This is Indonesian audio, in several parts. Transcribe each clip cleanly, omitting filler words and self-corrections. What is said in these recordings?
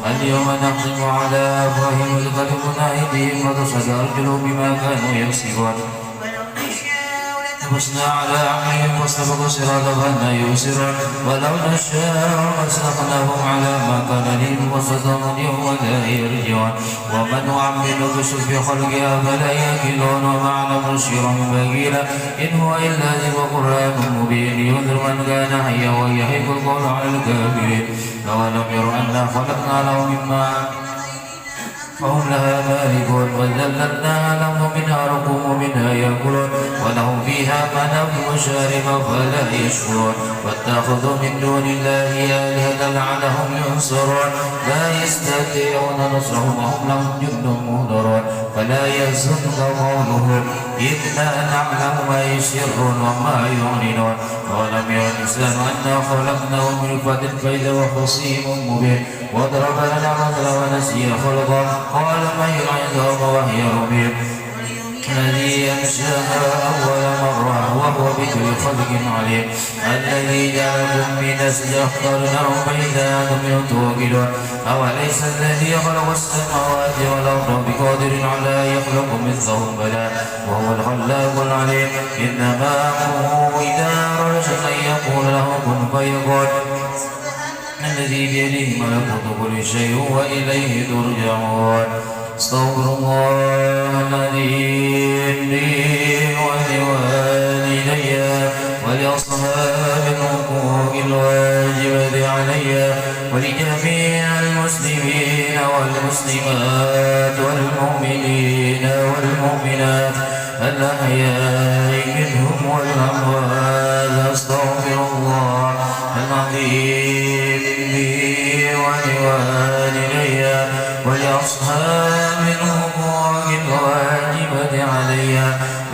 اليوم نختم على أفواههم وتكلمنا أيديهم وتشهد أرجلهم بما كانوا يكسبون وحسنا على أعينهم واستبقوا الصراط فأنى يبصرون ولو نشاء لمسخناهم على ما كان لهم وصدهم اليوم ولا يرجعون ومن نعمره نكسه في خلقه أفلا يأكلون وما نبشر من بقيل إن هو إلا ذكر قرآن مبين ينذر من كان حيا ويحيق القول على الكافرين أولم يروا أنا خلقنا لهم مما فهم لها مالكون وذللناها لهم منها ركوب ومنها يأكلون ولهم فيها منافع وشارب فلا يشكرون واتخذوا من دون الله آلهة لعلهم ينصرون لا يستطيعون نصرهم وهم لهم جند مهدرون فلا يحزنك قولهم إنا نعلم ما يسرون وما يعلنون ولم ير الإنسان أنا خلقناه من نطفة فإذا هو خصيم مبين وضرب لنا مثلا ونسي خلقه قال من يعظه وهي رميم الذي أنشأها أول مرة وهو بكل خلق عليم الذي جعلكم من نسل اخترناه فإذا أنتم توكلون أوليس الذي خلق السماوات والأرض بقادر على يخلق مثلهم بلى وهو الخلاق العليم إنما أمره إذا أراد أن يقول له كن فيكون الذي بيده ملكوت كل شيء وإليه ترجعون استغفر الله العظيم لي ولوالدي ولأصحاب الحقوق الواجبة علي ولجميع المسلمين والمسلمات والمؤمنين والمؤمنات الأحياء منهم والأموات أستغفر الله العظيم لي ولوالدي ولأصحاب الحقوق الواجبة علي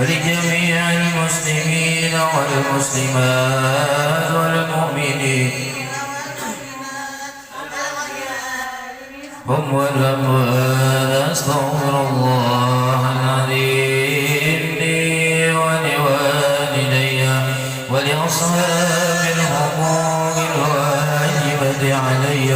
ولجميع المسلمين والمسلمات والمؤمنين هم والأموات أستغفر الله العظيم لي ولوالدي ولأصحاب الحقوق الواجبة علي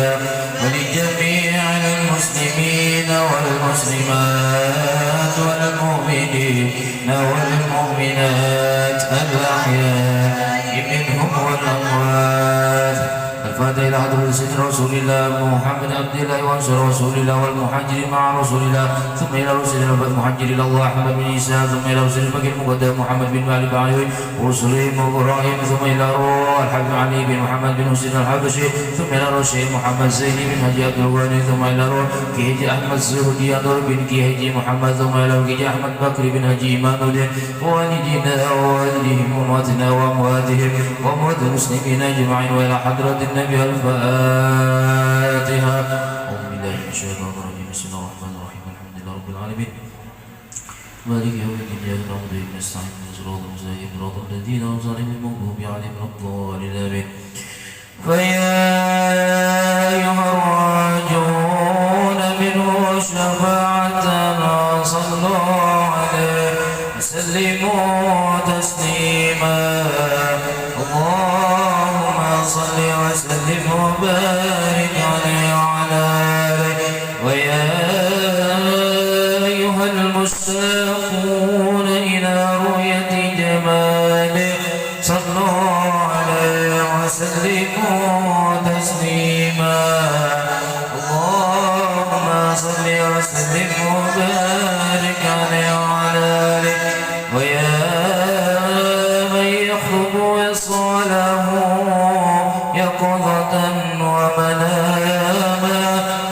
ولجميع المسلمين والمسلمات والمؤمنين والمؤمنات الأحياء منهم والأموات الفاتحة إلى حضرة سيدنا رسول الله محمد عبد الله وأنصار رسول الله والمهاجر مع رسول الله ثم إلى رسولنا المهاجر إلى الله أحمد بن عيسى ثم إلى رسول المكي المقدم محمد بن مالك بعلوي ورسولهم وإبراهيم ثم إلى روح الحبيب علي بن محمد بن حسين الحبشي ثم إلى رشيد محمد زيد بن هدي عبد الغني ثم إلى روح كيهجي أحمد الزهدي أنور بن كيهجي محمد ثم إلى كيهجي أحمد بكر بن هجي إيمان ووالدينا ووالدهم وأمواتنا وأمواتهم وأموات المسلمين أجمعين وإلى حضرة النبي الفاتحة. أعوذ بالله من الشيطان الرجيم بسم الله الرحمن الرحيم الحمد لله رب العالمين مالك يوم الدين إياك نعبد وإياك نستعين اهدنا الصراط المستقيم صراط الذين أنعمت عليهم غير المغضوب عليهم ولا الضالين آمين. فيا أيها الراجون منه شفاعة صلوا عليه وسلموا تسليما اللهم صل وسلم وبارك عليه وعلى آله. ويا أيها المشتاقون إلى رؤية جماله صلوا عليه وسلموا تسليما اللهم صل وسلم وبارك عليه وعلى آله. ويا من يخطب وصاله يقظة ومناما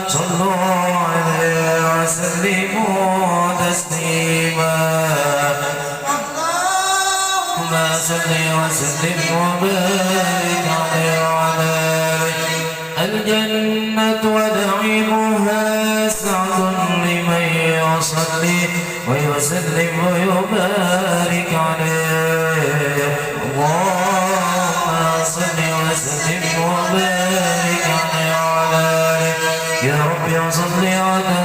صلوا عليه وسلموا تسليما اللهم صل وسلم وبارك عليه وعلى آله. الجنة ونعيمها سعد لمن يصلي ويسلم ويبارك عليه اللهم صل وسلم وبارك عليه وعلى آله. يا رب صل على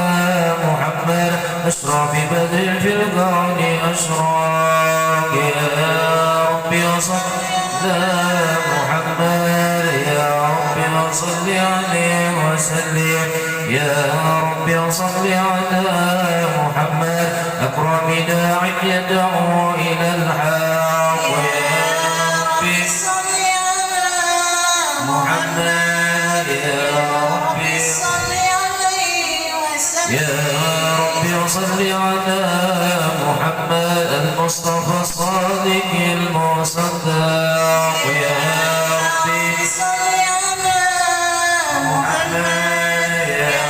محمد أشرف بدر في الكون أشراق يا رب صل على محمد يا رب صل عليه وسلم يا رب صل على محمد أكرم داع يدعو إلى الحق يا رب صل على محمد يا رب صل عليه وسلم يا رب صل على محمد المصطفى الصادق المصدق يا رب صل على محمد يا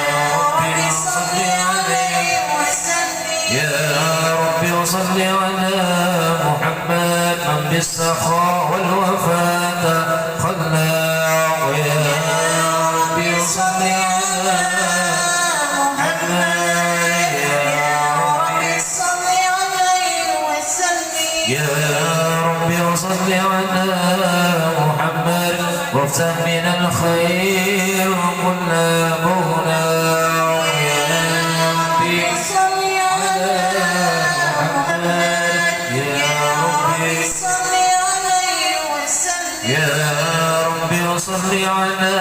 رب صل عليه وسلم يا رب صل على محمد من بالسخاء والوفاة خلاق يا رب صل على محمد يا رب صل عليه وسلم يا رب صل على محمد وافتح من الخير كل مولى يا رب صل على محمد يا رب صل عليه وسلم يا رب صل على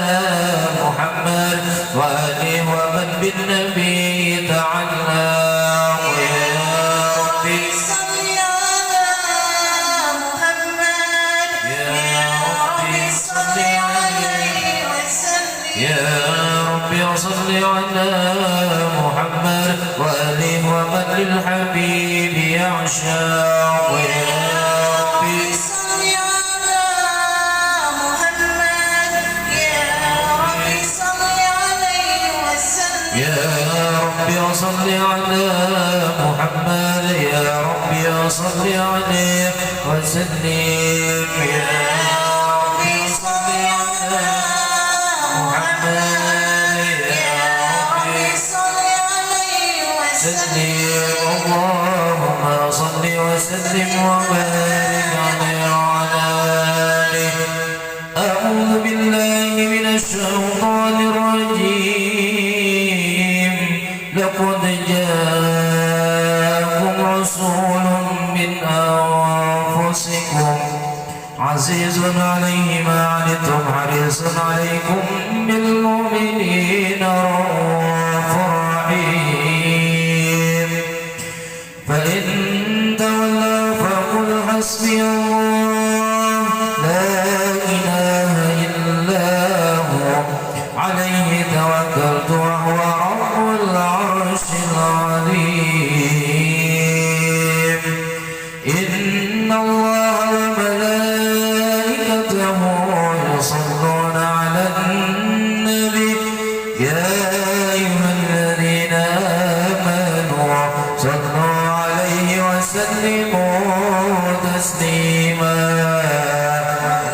محمد وآله ومن بالنبي تعلق يا رب صل على محمد يا رب صل عليه وسلم يا رب صل على محمد وآله ومن للحبيب يعشق يا رب صل على محمد يا رب صل عليه وسلم يا رب صل على محمد يا رب صل عليه وسلم يا رب صل على محمد يا رب صل عليه وسلم اللهم صل وسلم وبارك عليه وعلى آله أعوذ بالله من الشيطان الرجيم لقد جاءكم رسول من أنفسكم عزيز عليه ما عنتم حريص عليكم بالمؤمنين رؤوف رحيم فإن تولوا فقل حسبي الله لا إله إلا هو عليه توكلت وهو رب العرش العظيم إن الله وملائكته يصلون على النبي يا أيها الذين آمنوا صلوا عليه وسلموا تسليما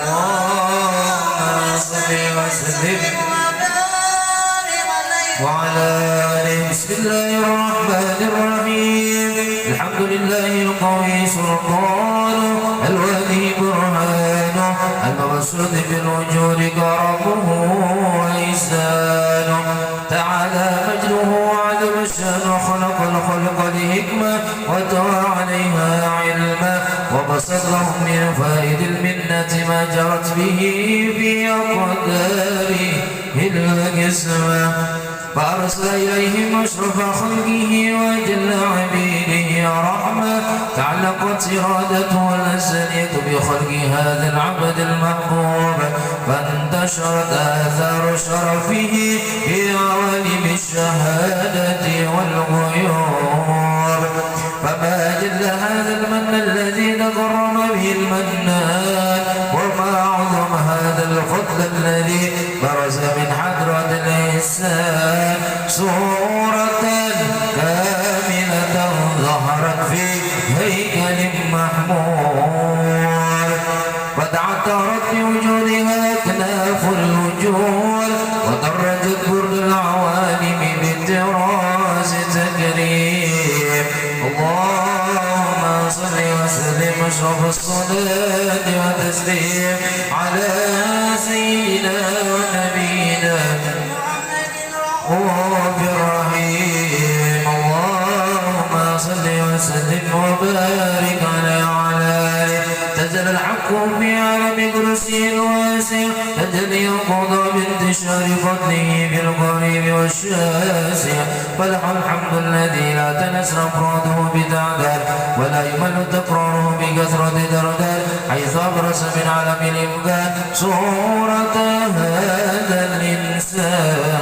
اللهم صل وسلم وعلى آله بسم الله الرحمن الرحيم الحمد لله القوي سلطانه الولي برهانه المبسوط بالوجود كرمه وإحسانه تعالى مجده وعدم الشأن خلق الخلق لحكمة وتوى عليها علما وبسط لهم من فائد المنة ما جرت به في أقداره القسمة فأرسل إليهم أشرف خلقه وأجل عبيده رحمة تعلقت إرادته الأزلية بخلق هذا العبد المحبوب فانتشرت آثار شرفه في عوالم الشهادة والغيوب فما جل هذا المن الذي تكرم به المنان وما أعظم هذا الفضل الذي برز من حضرة الإنسان صورة كاملة ظهرت في هيكل محمود قد عطرت بوجودها أكناف الوجود وضرجت برد العوالم بالطراز تكريم اللهم صل وسلم أشرف الصلاة والتسليم على سيدنا ونبينا رؤوف رحيم اللهم صل وسلم وبارك عليه وعلى آله تجلى الحق في عالم كرسي الواسع تجلي القضاء بانتشار شهر فضله في القريب والشاسع، فله الحمد الذي لا تنسى أفراده بتعداد ولا يمل تكراره بكثرة درداد، حيث أبرز من عالم الإمكان صورة هذا الإنسان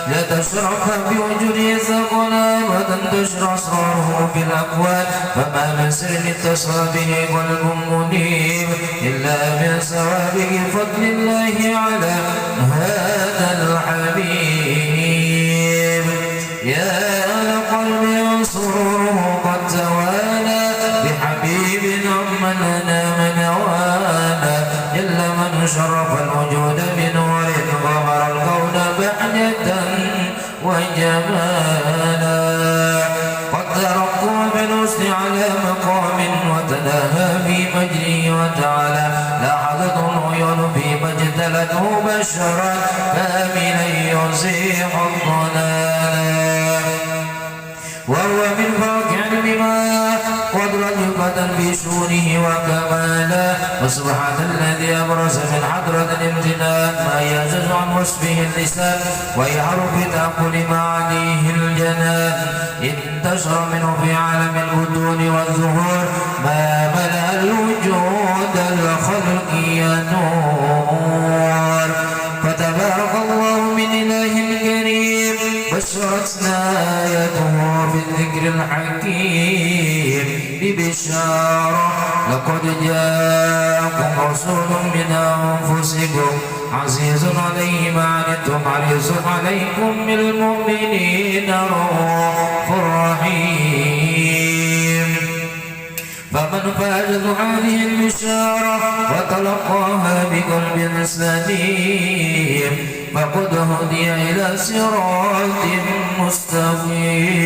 لتشرف بوجوده ثقلا وتنتشر أسراره في الأكوان، فما من سر اتصل به قلب منيب إلا من سوابق فضل الله على هذا الحبيب. يا لقلبي سروره قد توالى بحبيب عمن نام نوانا، جل من شرف الوجود بنور ظهر الكون بحجة وجمالا، قد ترقوا بالحسن على مقام وتناهى في مجده وتعالى، لاحظته العيون فيما اجتلته بشرا كاملا يزيح الضلال، وهو من فوق علمما قدرة في شؤونه وكمالا، وسبحان الذي أبرز من حضرة الامتنان ما يعجز عن وصفه اللسان ويعرف تأكل معانيه الجنان، انتشر منه في عالم البطون والظهور ما ملأ الوجود الخلق نور، فتبارك الله من إله كريم بشرتنا آياته في الذكر الحكيم ببشارة، لقد جاءكم رسول من أنفسكم عزيز عليه ما عنتم حريص عليكم بالمؤمنين رؤوف رحيم، فمن فاجت هذه البشارة وتلقاها بقلب سليم فقد هدي إلى صراط مستقيم.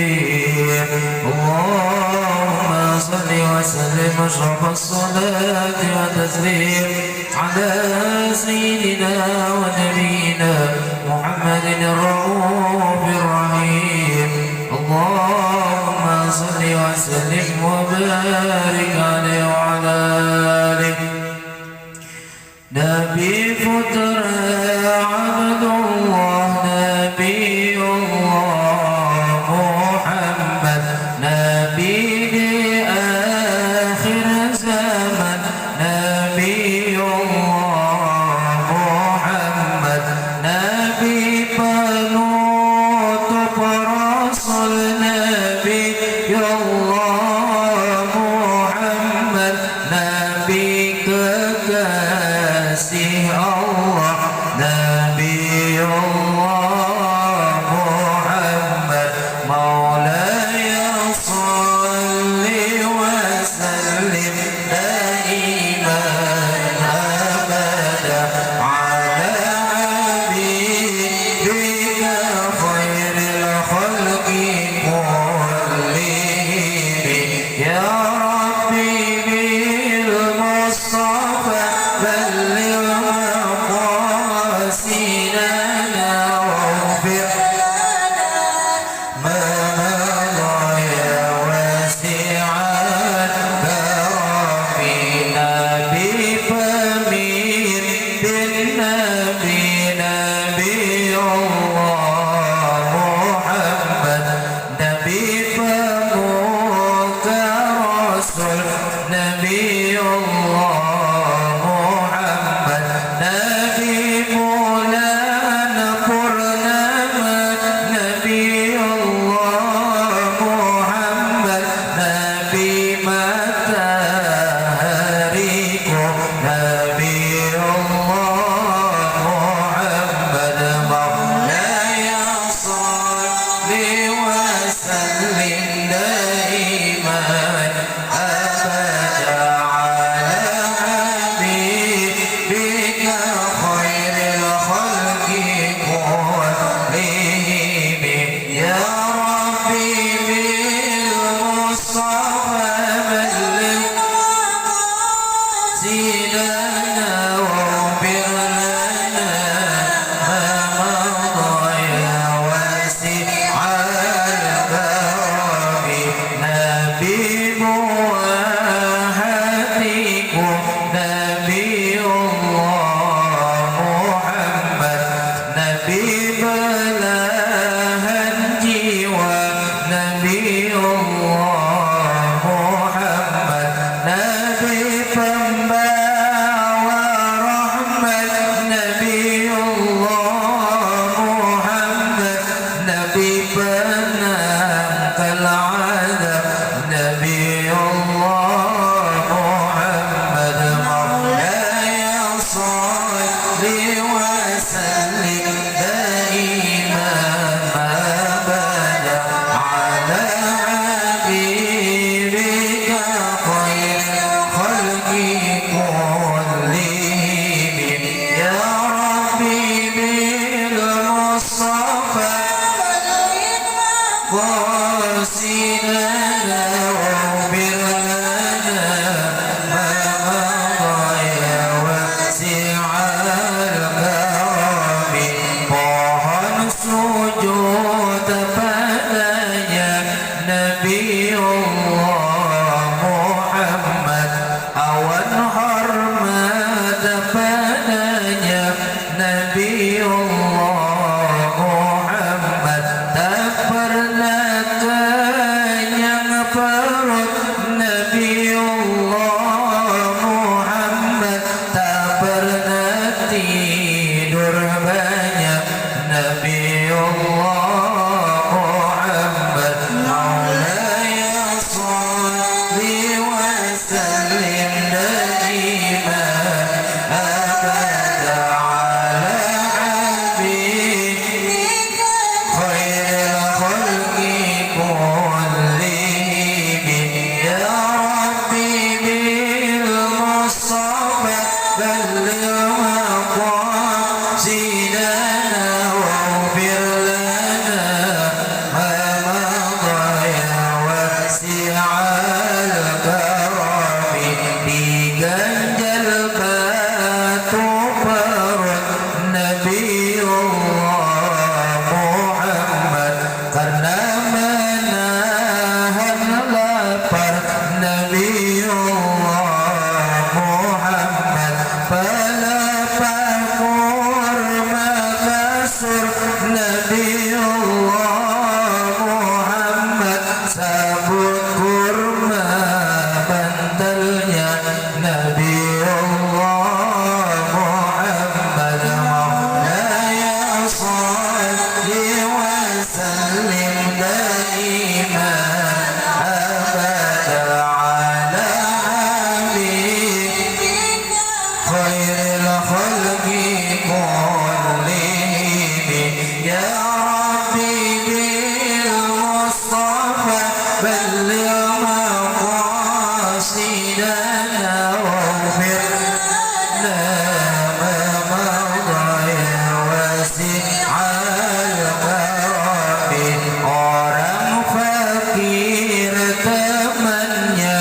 اللهم صل وسلم أشرف الصلاة والتسليم على سيدنا ونبينا محمد الرؤوف الرحيم. اللهم صل وسلم وبارك عليه وعلى آله. نبي فترة عبد الله نبي الله محمد نبي آخر زمن نبي الله محمد نبي نبي الله محمد مولاي صل وسلم دائما أبدا على حبيبك خير الخلق كلهم يا ربي بالمصطفى بلغ مقاصدنا واغفر لنا ما مضى يا واسع الكرم بجنج البات نبي الله محمد karena menahan lapar Nabi Allah Muhammad pelapar kurma kasur Nabi Allah Muhammad sabut kurma bantalnya Nabi Allah Muhammad maulaya salli wa sallim daiman abada ala habibika khairil khalqi kullihim ya rabbi bil mustafa balligh maqasidana waghfir lana ma mضى ya wasi'al karami orang fakir temannya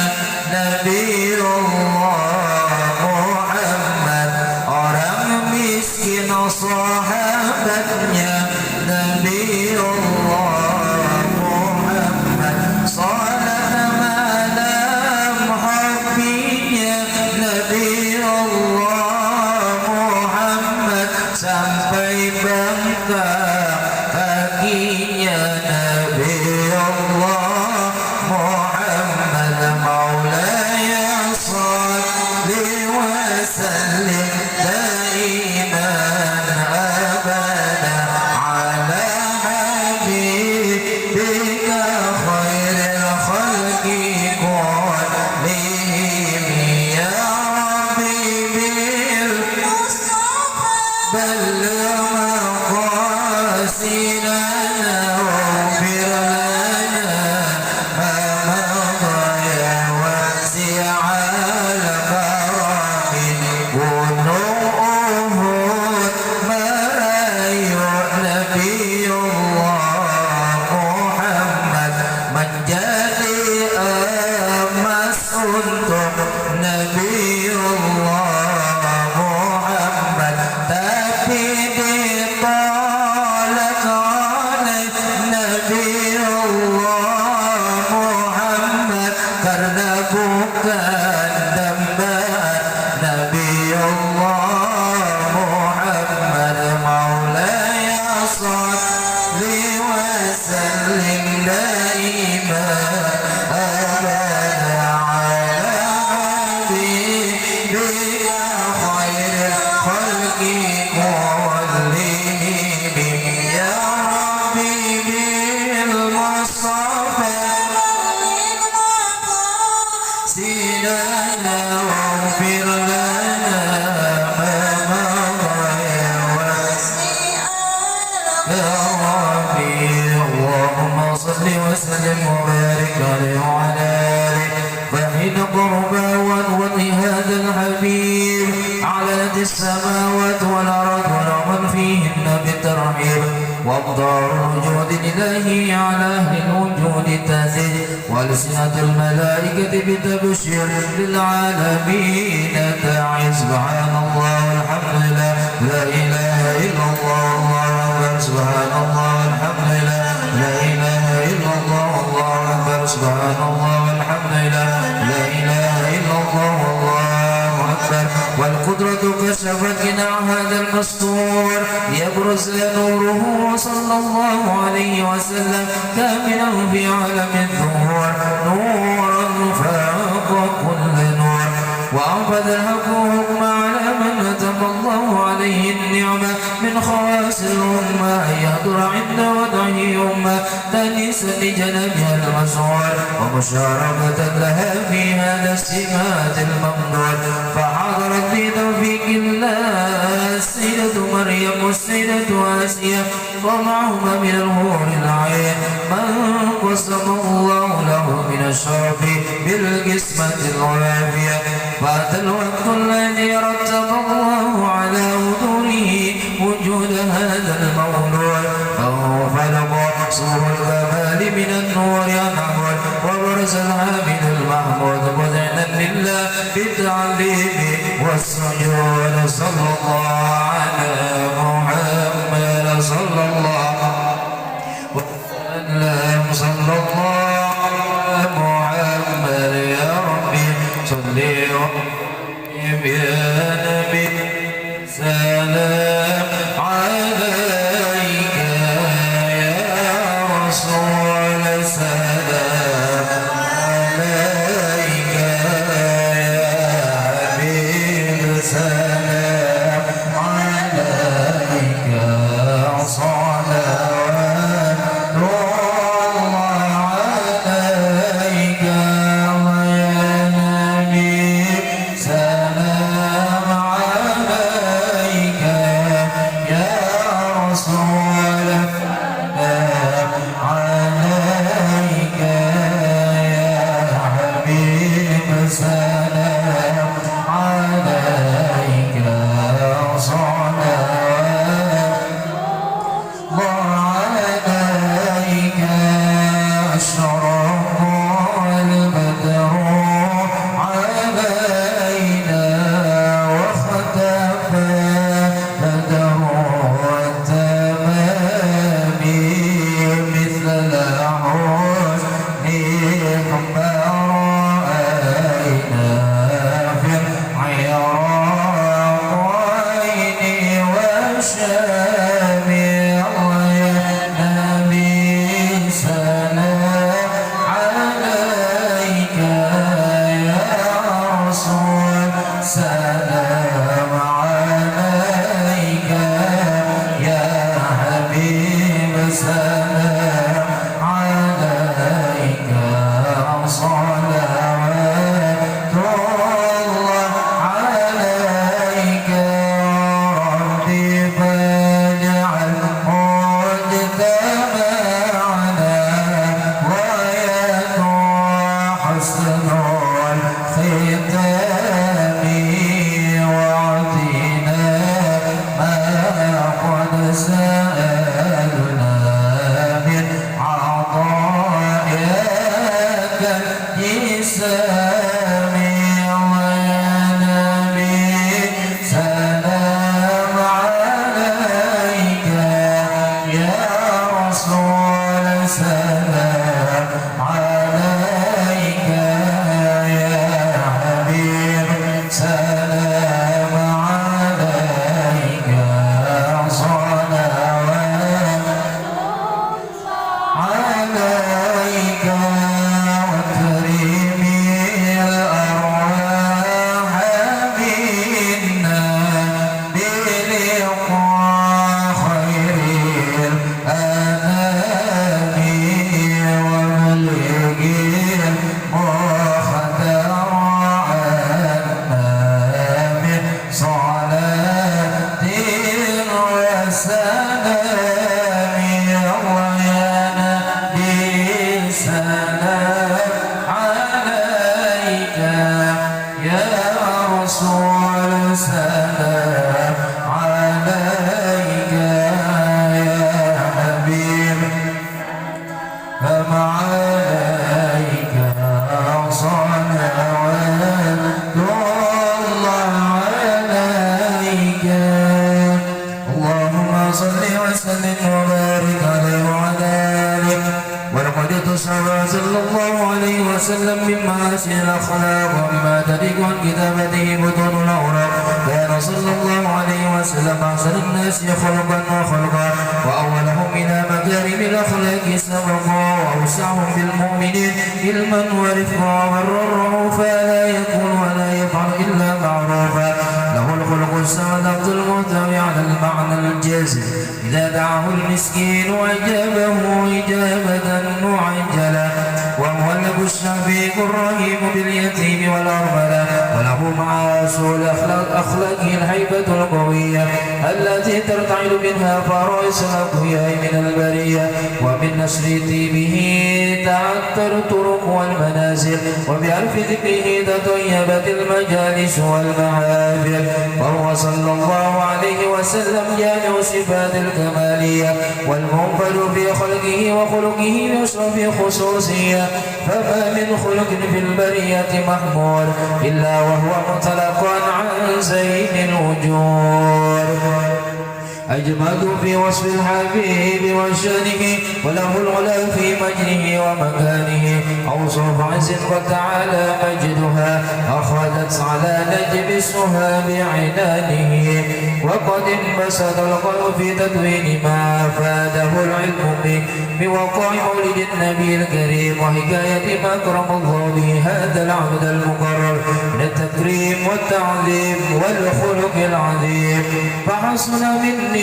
Nabi Allah Muhammad orang miskin sahabatnya Nabi Allah Muhammad salat malam habibnya Nabi Allah Muhammad sampai bengkak kakinya Nabi Allah Muhammad maulaya salli wa sallim daiman abada ala habibika khairil khalqi kullihim ya rabbi bil بلغ مقاصدنا واغفر لنا ما مضى يا واسع الكرم gunung merayu Nabi Allah Muhammad menjadi emas untuk Nabi Allah Muhammad tapi ditolak oleh Nabi Allah Muhammad karena bukan dambaan Nabi Allah Muhammad maulaya salli wa sallim daiman abada ala habibika khairil khalqi kullihim ya rabbi bil mustafa sidana waghfir lana ma mضى ya يا ربي اللهم صل وسلم وبارك عليه وعلى آله فحين قربا وانوط هذا الحبيب علت السماوات والأرض ومن فيهن بالترحيب وأقدار الوجود لله على أهل الوجود تزيد وألسنة الملائكة بتبشير للعالمين تعي سبحان الله والحمد لله لا إله إلا الله الله أكبر سبحان الله والحمد لله لا إله إلا الله الله أكبر سبحان الله والحمد لله لا إله إلا الله الله أكبر والقدرة كشفت جناح هذا المستور يبرز نوره صلى الله عليه وسلم كاملا في عالم الظهور نورا فاق كل نور وأنفذ الحق حكم على من أتم الله عليه النعمة من من خواص الأمة أن يحضر عند وضعه أمة تأنيسا لجنبها المسعود ومشاركة لها في هذا السمات الممدود. فحضرت بتوفيق الله السيدة مريم والسيدة آسيا ومعهما من الحور العين من قسم الله له من الشرف بالقسمة الوافية. فأتى الوقت الذي رتب الله على وجوده وجود هذا المولود فهو فلق صور الكمال من النور المحمود وبرز العابد المحمود مذعنا لله بالتعليم والسجود. صلى الله على محمد صلى الله وسلم. صلى الله على محمد يا ربي صل وسلم يا نبي سلام عليك يا رسول سلام عليك يا حبيب سلام عليك صلوات الله عليك يا نبي سلام عليك يا رسول سلام عليك يا حبيب سلام عليك صلوات وعليك أشرق البدر علينا واختفى بدر التمام مثل حسنك ما رأينا في العراق عيني وشام. نبي سلام عليك يا رسول سلام عليك يا حبيب سلام عليك صلوات الله عليك ربي فاجعل مجتمعنا ويكون حسن الختام واعطنا ما قد سألنا من عطاياك الجسام. ويا نبي سلام عليك يا رسول سلام عليك يا حبيب سلام عليك صلوات عليك وكريمي الأرواح منا بلقاء خير الأنام وملك المختار عنا من صلاة وسلام. ويا نبي سلام عليك يا رسول سلام عليك يا حبيب سلام عليك صلوات الله عليك. اللهم صل وسلم وبارك عليه وعلى آله. ولقد تصرى صلى الله عليه وسلم من محاسن الأخلاق ومما تليق عن كتابته بطون الأوراق. كان صلى الله عليه وسلم أحسن الناس خلقا وخلقا وأولهم إلى مكارم الأخلاق سبقا وأوسعهم بالمؤمنين علما ورفقا وبرا فلا يكون ولا يفعل إلا معروفا. له الخلق والسعد عبد المطلب على المعنى الجازم إذا دعاه المسكين وأجابه إجابة معجلة وهو الأب الشفيق الرحيم باليتيم والأرملة وله مع سوء أخلاقه الهيبة القوية التي ترتعد منها فرائس الأقوياء من البرية ومن نسل طيبه تعطر الطرق والمنازل وبعرف ذكره تطيبت المجالس والمحافل وهو صلى الله عليه وسلم جامع صفات الكمالية والمنفرد في خلقه وخلقه بأشرف خصوصية فما من خلق في البرية محمود إلا وهو مطلق عن زين الوجود أجمد في وصف الحبيب وشأنه وله العلا في مجده ومكانه أوصاف عز وتعالى مجدها أخذت على نجم السها بعنانه وقد انبسط القلب في تدوين ما أفاده العلم بوقوع مولد النبي الكريم وحكاية ما أكرم الله به هذا العبد المقرر من التكريم والتعظيم والخلق العظيم فحسن مني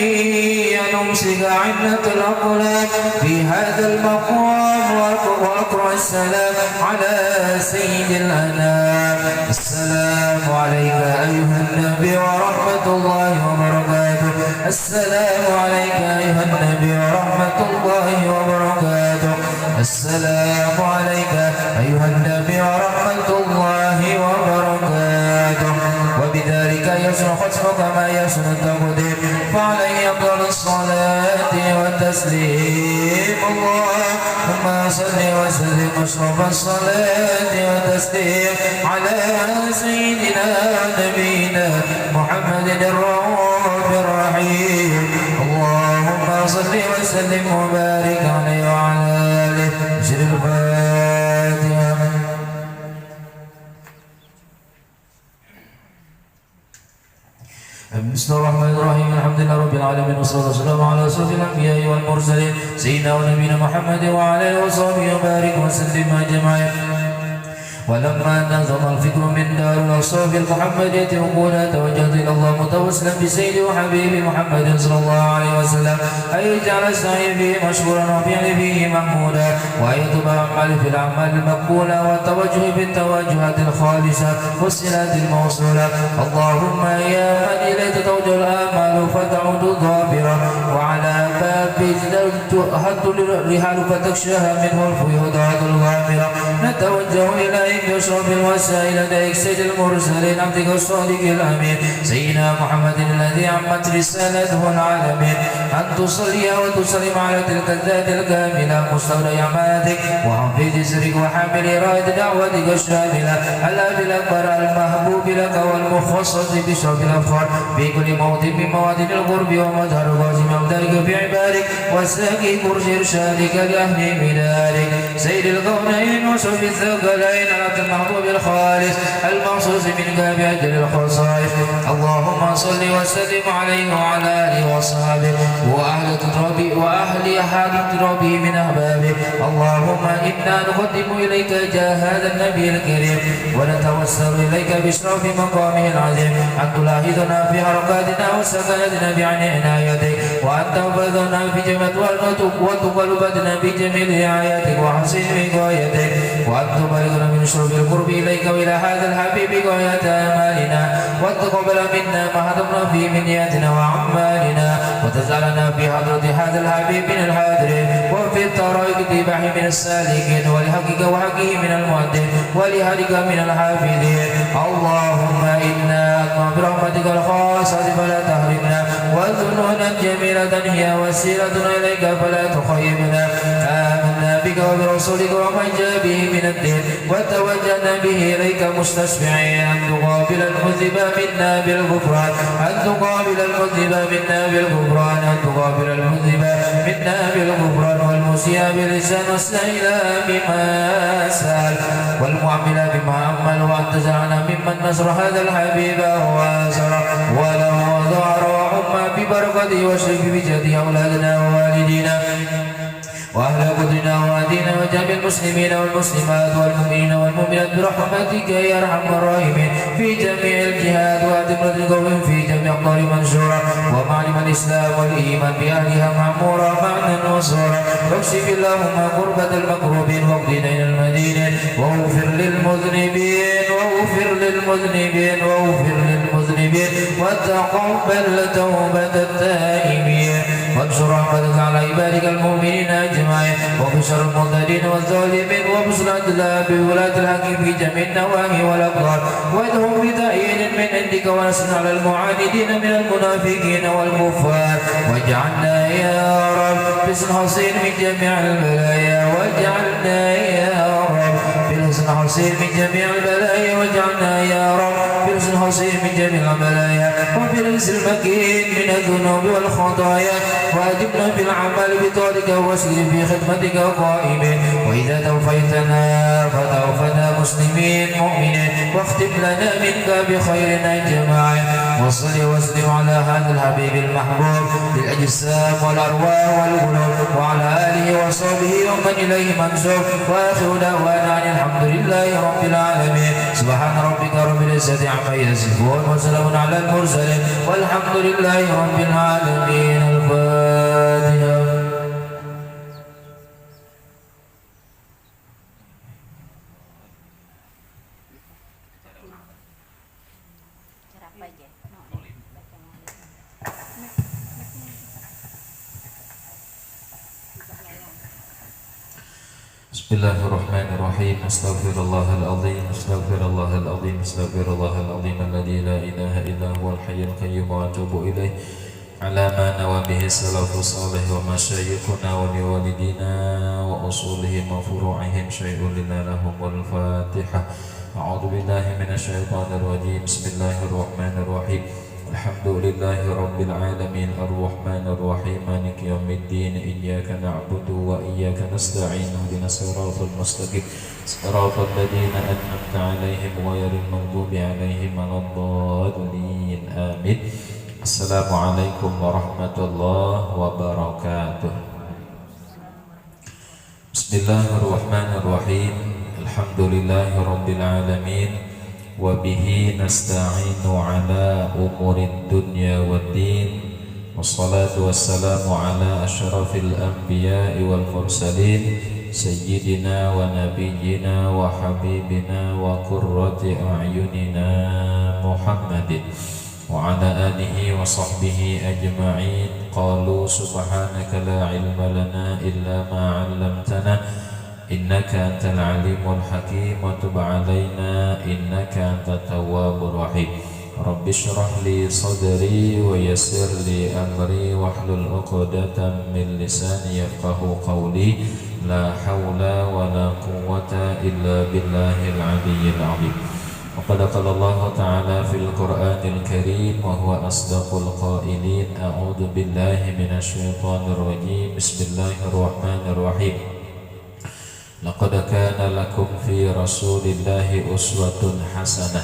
أن أمسك عنك الأقلام في هذا المقام وأقرأ السلام على سيد الأنام. السلام عليك أيها النبي ورحمة الله وبركاته. السلام عليك أيها النبي ورحمة الله وبركاته. السلام عليك أيها النبي ورحمة الله وبركاته. وبذلك يسر خصمك ما يسر التقدير فعليه أفضل الصلاة والتسليم. اللهم صل وسلم أشرف الصلاة والتسليم على سيدنا نبينا محمد الرؤوف الرحيم. اللهم صل وسلم وبارك عليه وعلى آله. بشر الفاتحة. بسم الله الرحمن الرحيم. الحمد لله رب العالمين والصلاة والسلام على أشرف الأنبياء والمرسلين سيدنا ونبينا محمد وعلى آله وصحبه وبارك وسلم أجمعين. ولما نظم الفكر من دار الأوصاف المحمدية وقولا توجهت إلى الله متوسلا بسيدي وحبيبي محمد صلى الله عليه وسلم أن يجعل السعي فيه مشكورا وفعل فيه محمودا وأن يتوب عمل في الأعمال المقبولة والتوجه بالتوجهات الخالصة والصلات الموصولة. اللهم يا من إليك توجه الآمال فتعود ظافرة وعلى بابك تهد الرحال فتكشاها منه الفيوضات الغامرة. نتوجه إليك بأشرف الوسائل إليك سيد المرسلين عبدك الصادق الأمين سيدنا محمد الذي عمت رسالته العالمين أن تصلي وتسلم على تلك الذات الكاملة مستودع أعمالك وحفيظ سرك وحامل راية دعوتك الشاملة الأب الأكبر المحبوب لك والمخصص بشرف الأفخار في كل موطن من موادن القرب ومظهر غازم أمدارك في عبادك وساقي كرسي إرشادك لأهل بلادك سيد الكونين وشرف الثقلين على المحبوب الخالص المخصوص منك بأجل الخصائص. اللهم صل وسلم عليه وعلى آله وصحبه وأهل حاجة ربي من أحبابه. اللهم إنا نقدم إليك جاه هذا النبي الكريم ونتوسل إليك بشرف مقامه العظيم أن تلاحظنا في حركاتنا وسكناتنا بعين عنايتك وأن تحفظنا في جميع وتقلبنا بجميل رعايتك وحسن وقايتك وأن تبلغنا من شرب القرب إليك وإلى هذا الحبيب غاية آمالنا وتقبل منا ما هدمنا في منياتنا وأعمالنا وتجعلنا في حضرة هذا الحبيب من الحاضرين وفي الطرائق اتباعه من السالكين ولحقك وحقه من المؤدين ولهدك من الحافظين. اللهم إنا أطمع برحمتك الخاصة فلا تحرمنا وذنونا جميلة هي وسيلتنا إليك فلا تخيبنا. آمنا بك وبرسولك ومن جاء به من الدين وتوجهنا به إليك مستشفعين أن تقابل المذنب منا بالغفران أن تقابل المذنب منا بالغفران أن تقابل المذنب منا بالغفران والمسيء بلسان والسائل بما سأل والمعمل بما عمل وأن تجعلنا ممن نصر هذا الحبيب وآزر ولو ظهر وعم ببركته واشرف بجد أولادنا ووالدينا وأهل قدرنا وأهدنا وجميع المسلمين والمسلمات والمؤمنين والمؤمنات برحمتك يا أرحم الراحمين في جميع الجهات وأدم القوم في جميع أقطار منشورة ومعلم الإسلام والإيمان بأهلها معمورة معنا وصورا واكشف اللهم قربة المكروبين واقضي دين المدينين واغفر للمذنبين وتقبل توبة التائبين وانشر رحمتك على عبادك المؤمنين أجمعين وبشر المعتدين والظالمين وبشر الأدلاء بولاة الحق في جميع النواحي والأقطار وادهم بتأييد من عندك ونصر على المعاندين من المنافقين والكفار واجعلنا يا رب بحسن حصين من جميع البلايا واجعلنا يا رب بحسن حصين من جميع البلايا واجعلنا يا رب بحسن حصين من جميع البلايا وبالعز المكين من الذنوب والخطايا واجبنا بالعمل بطاعتك واسجد في خدمتك قائمين وإذا توفيتنا فتوفنا مسلمين مؤمنين واختم لنا منك بخير أجمعين وصل وسلم على هذا الحبيب المحبوب للأجسام والأرواح والقلوب وعلى آله وصحبه ومن إليه منسوب وآخر دعوانا أن الحمد لله رب العالمين سبحان ربك رب العزة عما يصفون وسلام على المرسلين والحمد لله رب العالمين. الفاتحة. Bismillahirrahmanirrahim. Astaghfirullahaladzim, astaghfirullahaladzim, astaghfirullahaladzim alladzi la ilaha illa huwal hayyul qayyum wa atubu ilaih ala ma nawa bihi salafus salih wa masyayikhuna wa liwalidina wa usulihim wa furu'ihim syai'un lina lahumul fatihah. A'udzu billahi minasyaitonir rajim. Bismillahirrahmanirrahim. Alhamdulillahi rabbil alamin arrahmanir rahim maliki yaumiddin iyyaka na'budu wa iyyaka nasta'in ihdinas siratal mustaqim siratal ladzina an'amta 'alaihim ghairil maghdubi 'alaihim waladdallin amin. Assalamualaikum warahmatullahi wabarakatuh. Bismillahirrahmanirrahim. Alhamdulillahi rabbil alamin wa bihi nasta'inu ala umurid dunya waddin wassalatu wassalamu ala asyrafil anbiya'i wal mursalin sayyidina wa nabiyyina wa habibina wa qurrati a'yunina Muhammadin wa ala alihi wa sahbihi ajma'in. Qalu subhanaka la ilma lana illa ma 'allamtana innaka antal alimul hakim wa tub alaina innaka antat tawwabur rahim. Rabbi shrah li sadri wa yassir li amri wahlul 'uqdatam min lisani yafqahu qawli. La haula wa la quwwata illa billahil aliyyil azim. Wa qad qala Allah ta'ala fil Qur'anil Karim wa huwa asdaqul qailin. A'udzu billahi minasy syaithanir rajim. Bismillahirrahmanirrahim. Laqad kana lakum fi rasulillahi uswatun hasanah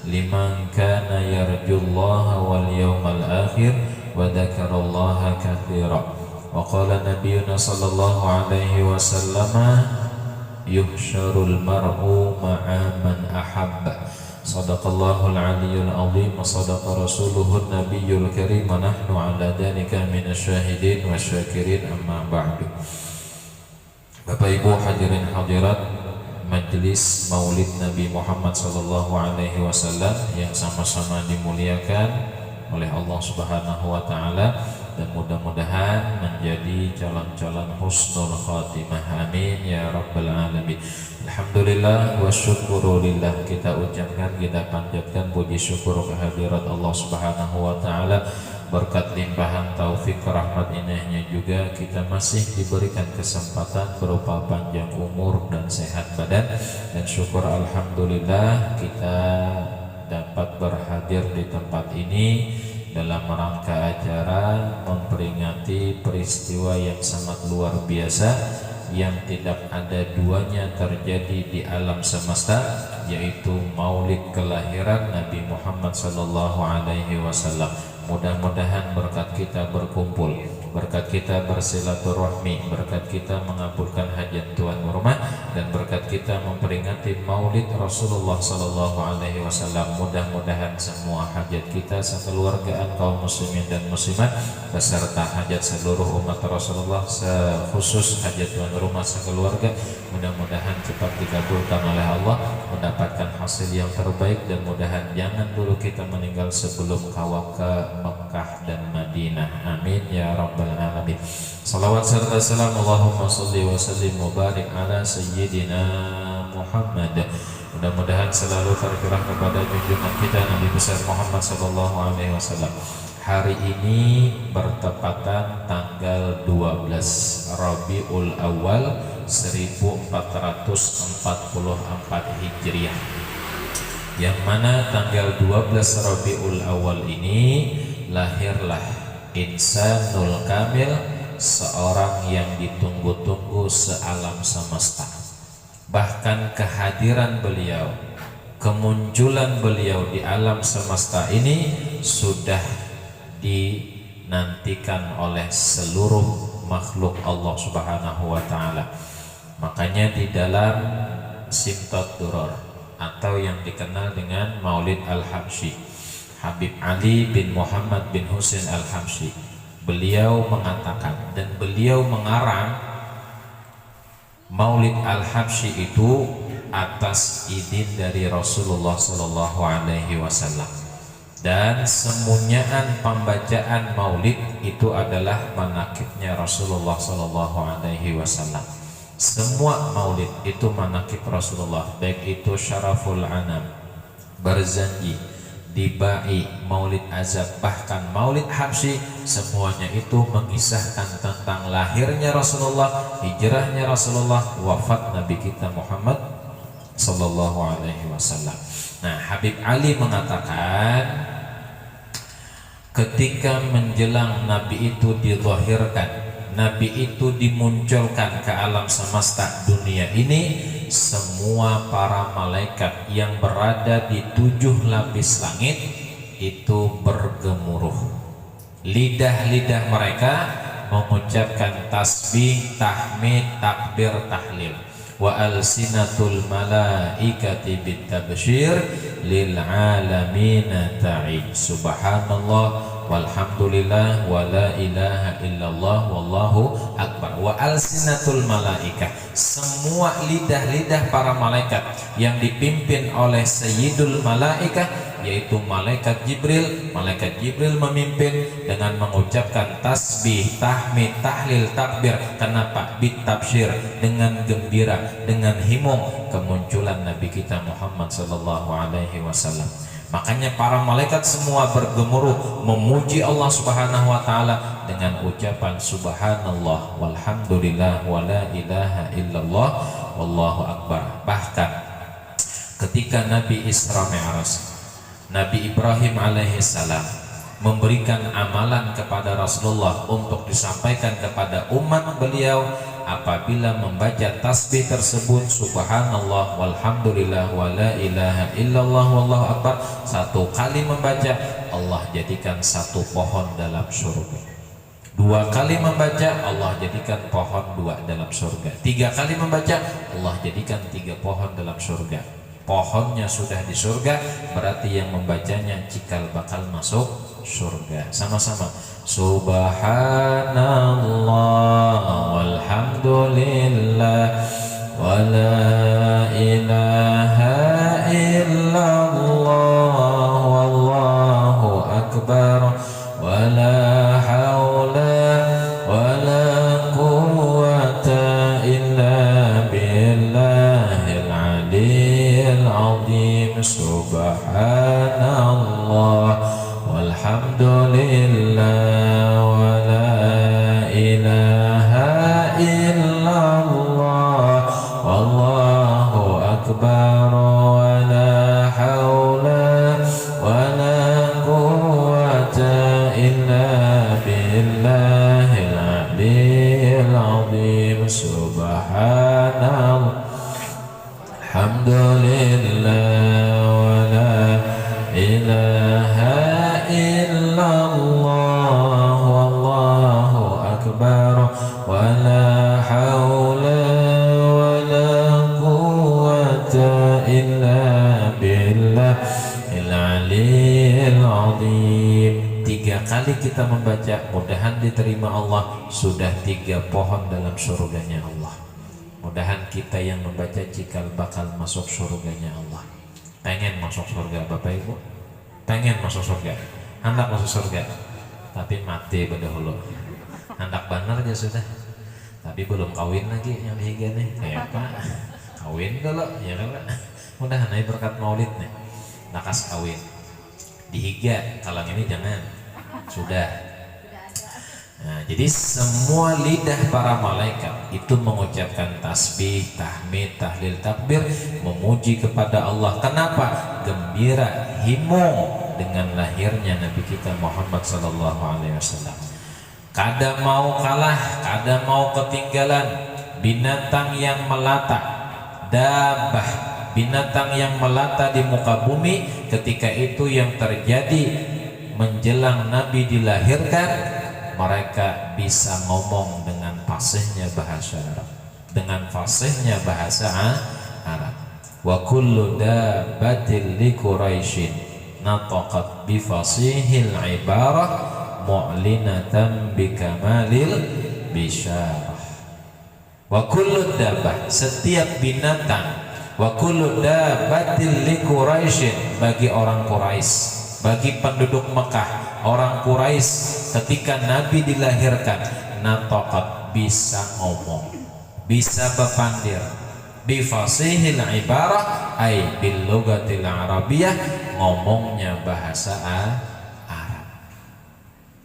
liman kana yarjullaha wal yawmal akhir wa dzakarallaha katsira. Wa qala nabiyyuna sallallahu alaihi wasallam yuhsyarul mar'u ma'a man ahabba. Sadaqallahul aliyyul azim wa sadaqa rasuluhun nabiyyul karim wa nahnu ala dzalika minasyahidin wasyakirin amma ba'du. Bapak Ibu hadirin hadirat Majelis Maulid Nabi Muhammad sallallahu alaihi wasallam yang sama-sama dimuliakan oleh Allah Subhanahu wa taala dan mudah-mudahan menjadi calon-calon husnul khatimah, amin ya rabbal alamin. Alhamdulillah wa syukurulillah, kita ucapkan, kita panjatkan puji syukur kehadirat Allah Subhanahu wa taala. Berkat limpahan taufik rahmat inahnya juga kita masih diberikan kesempatan berupa panjang umur dan sehat badan, dan syukur alhamdulillah kita dapat berhadir di tempat ini dalam rangka acara memperingati peristiwa yang sangat luar biasa yang tidak ada duanya terjadi di alam semesta, yaitu maulid kelahiran Nabi Muhammad sallallahu alaihi wasallam. Mudah-mudahan berkat kita berkumpul berkat kita bersilaturahmi, berkat kita mengabulkan hajat tuan rumah, dan berkat kita memperingati Maulid Rasulullah sallallahu alaihi wasallam. Mudah-mudahan semua hajat kita sekeluargaan kaum muslimin dan muslimat beserta hajat seluruh umat Rasulullah, khusus hajat tuan rumah sekeluarga, mudah-mudahan cepat dikabulkan oleh Allah, mendapatkan hasil yang terbaik, dan mudahan jangan dulu kita meninggal sebelum kawak ke Mekah dan Madinah. Amin ya rabbal alamin. Salawat serta salam Allahumma salli wa sallim wa barik ala sayyidina Muhammad. Mudah-mudahan selalu tercurah kepada junjungan kita Nabi besar Muhammad sallallahu alaihi wasallam. Hari ini bertepatan tanggal 12 Rabiul Awal 1444 Hijriah, yang mana tanggal 12 Rabiul Awal ini lahirlah insanul kamil, seorang yang ditunggu-tunggu sealam semesta. Bahkan kehadiran beliau, kemunculan beliau di alam semesta ini sudah dinantikan oleh seluruh makhluk Allah Subhanahu wa taala. Makanya di dalam Simtot Duror atau yang dikenal dengan Maulid Al-Habsyi, Habib Ali bin Muhammad bin Husain Al-Habsyi, beliau mengatakan dan beliau mengarang Maulid Al-Habsyi itu atas izin dari Rasulullah sallallahu alaihi wasallam, dan semunyaan pembacaan Maulid itu adalah manakibnya Rasulullah sallallahu alaihi wasallam. Semua Maulid itu manakib Rasulullah, baik itu Syaraful Anam, Barzanji, Dibai, Maulid Azab, bahkan Maulid Habsyi, semuanya itu mengisahkan tentang lahirnya Rasulullah, hijrahnya Rasulullah, wafat Nabi kita Muhammad sallallahu alaihi wasallam. Nah, Habib Ali mengatakan ketika menjelang Nabi itu dilahirkan, Nabi itu dimunculkan ke alam semesta dunia ini, semua para malaikat yang berada di 7 lapis langit itu bergemuruh. Lidah-lidah mereka mengucapkan tasbih, tahmid, takbir, tahlil. Wa alsinatul malaikati bitabsyir lil alamina ta'id. Subhanallah walhamdulillah wa la ilaha illallah wallahu akbar. Wa alsinatul malaikah, semua lidah-lidah para malaikat yang dipimpin oleh sayyidul malaikah, yaitu malaikat Jibril. Malaikat Jibril memimpin dengan mengucapkan tasbih, tahmid, tahlil, takbir. Kenapa? Bitabsyir, dengan gembira, dengan himung kemunculan Nabi kita Muhammad sallallahu alaihi wasallam. Makanya para malaikat semua bergemuruh memuji Allah Subhanahu wa taala dengan ucapan subhanallah walhamdulillah wa la ilaha illallah wallahu akbar. Bahkan ketika Nabi Isra Mi'raj, Nabi Ibrahim alaihissalam memberikan amalan kepada Rasulullah untuk disampaikan kepada umat beliau. Apabila membaca tasbih tersebut, subhanallah walhamdulillah wa la ilaha illallah wallahu akbar, 1 kali membaca, Allah jadikan 1 pohon dalam surga. 2 kali membaca, Allah jadikan pohon 2 dalam surga. 3 kali membaca, Allah jadikan 3 pohon dalam surga. Pohonnya sudah di surga, berarti yang membacanya cikal bakal masuk surga. Sama-sama subhanallah walhamdulillah wa la ilaha illallah wallahu akbar wa la hawla wa la quwwata illa billahil aliyyil azim. Subhanallah walhamdulillah wa la ilaha illallah wallahu akbar wa la hawla wa la quwwata illa billahil aliyyil azim. Subhanallah alhamdulillah wa la ilaha illallah wallahu sekali kita membaca, mudahan diterima Allah, sudah 3 pohon dalam surganya Allah. Mudahan kita yang membaca cikal bakal masuk surganya Allah. Pengen masuk surga Bapak Ibu? Pengen masuk surga? Hendak masuk surga? Tapi mati berdahulu. Hendak bener aja sudah. Tapi belum kawin lagi yang dihiga nih. Kayak apa? Kawin dulu, ya kan Pak? Mudahan aja berkat maulid nih. Nakas kawin. Dihiga, kalau ini jangan. Sudah. Nah, jadi semua lidah para malaikat itu mengucapkan tasbih, tahmid, tahlil, takbir, memuji kepada Allah. Kenapa? Gembira, himung dengan lahirnya Nabi kita Muhammad SAW. Kada mau kalah, kada mau ketinggalan. Binatang yang melata, dabah, binatang yang melata di muka bumi ketika itu yang terjadi menjelang Nabi dilahirkan, mereka bisa ngomong dengan fasihnya bahasa Arab, dengan fasihnya bahasa Arab. Wa kullu dabbatin li Quraisyin nataqat bi fasihil ibarah mu'linatan bi kamalil bisyarah. Wa kullu dabbah, setiap binatang, wa kullu dabbatin li Quraisyin, bagi orang Quraisy, bagi penduduk Mekah, orang Quraisy, ketika Nabi dilahirkan, nataqat, bisa ngomong, bisa berpandir, bifasihil ibarah, ay bil lugatil arabiyah, ngomongnya bahasa Arab.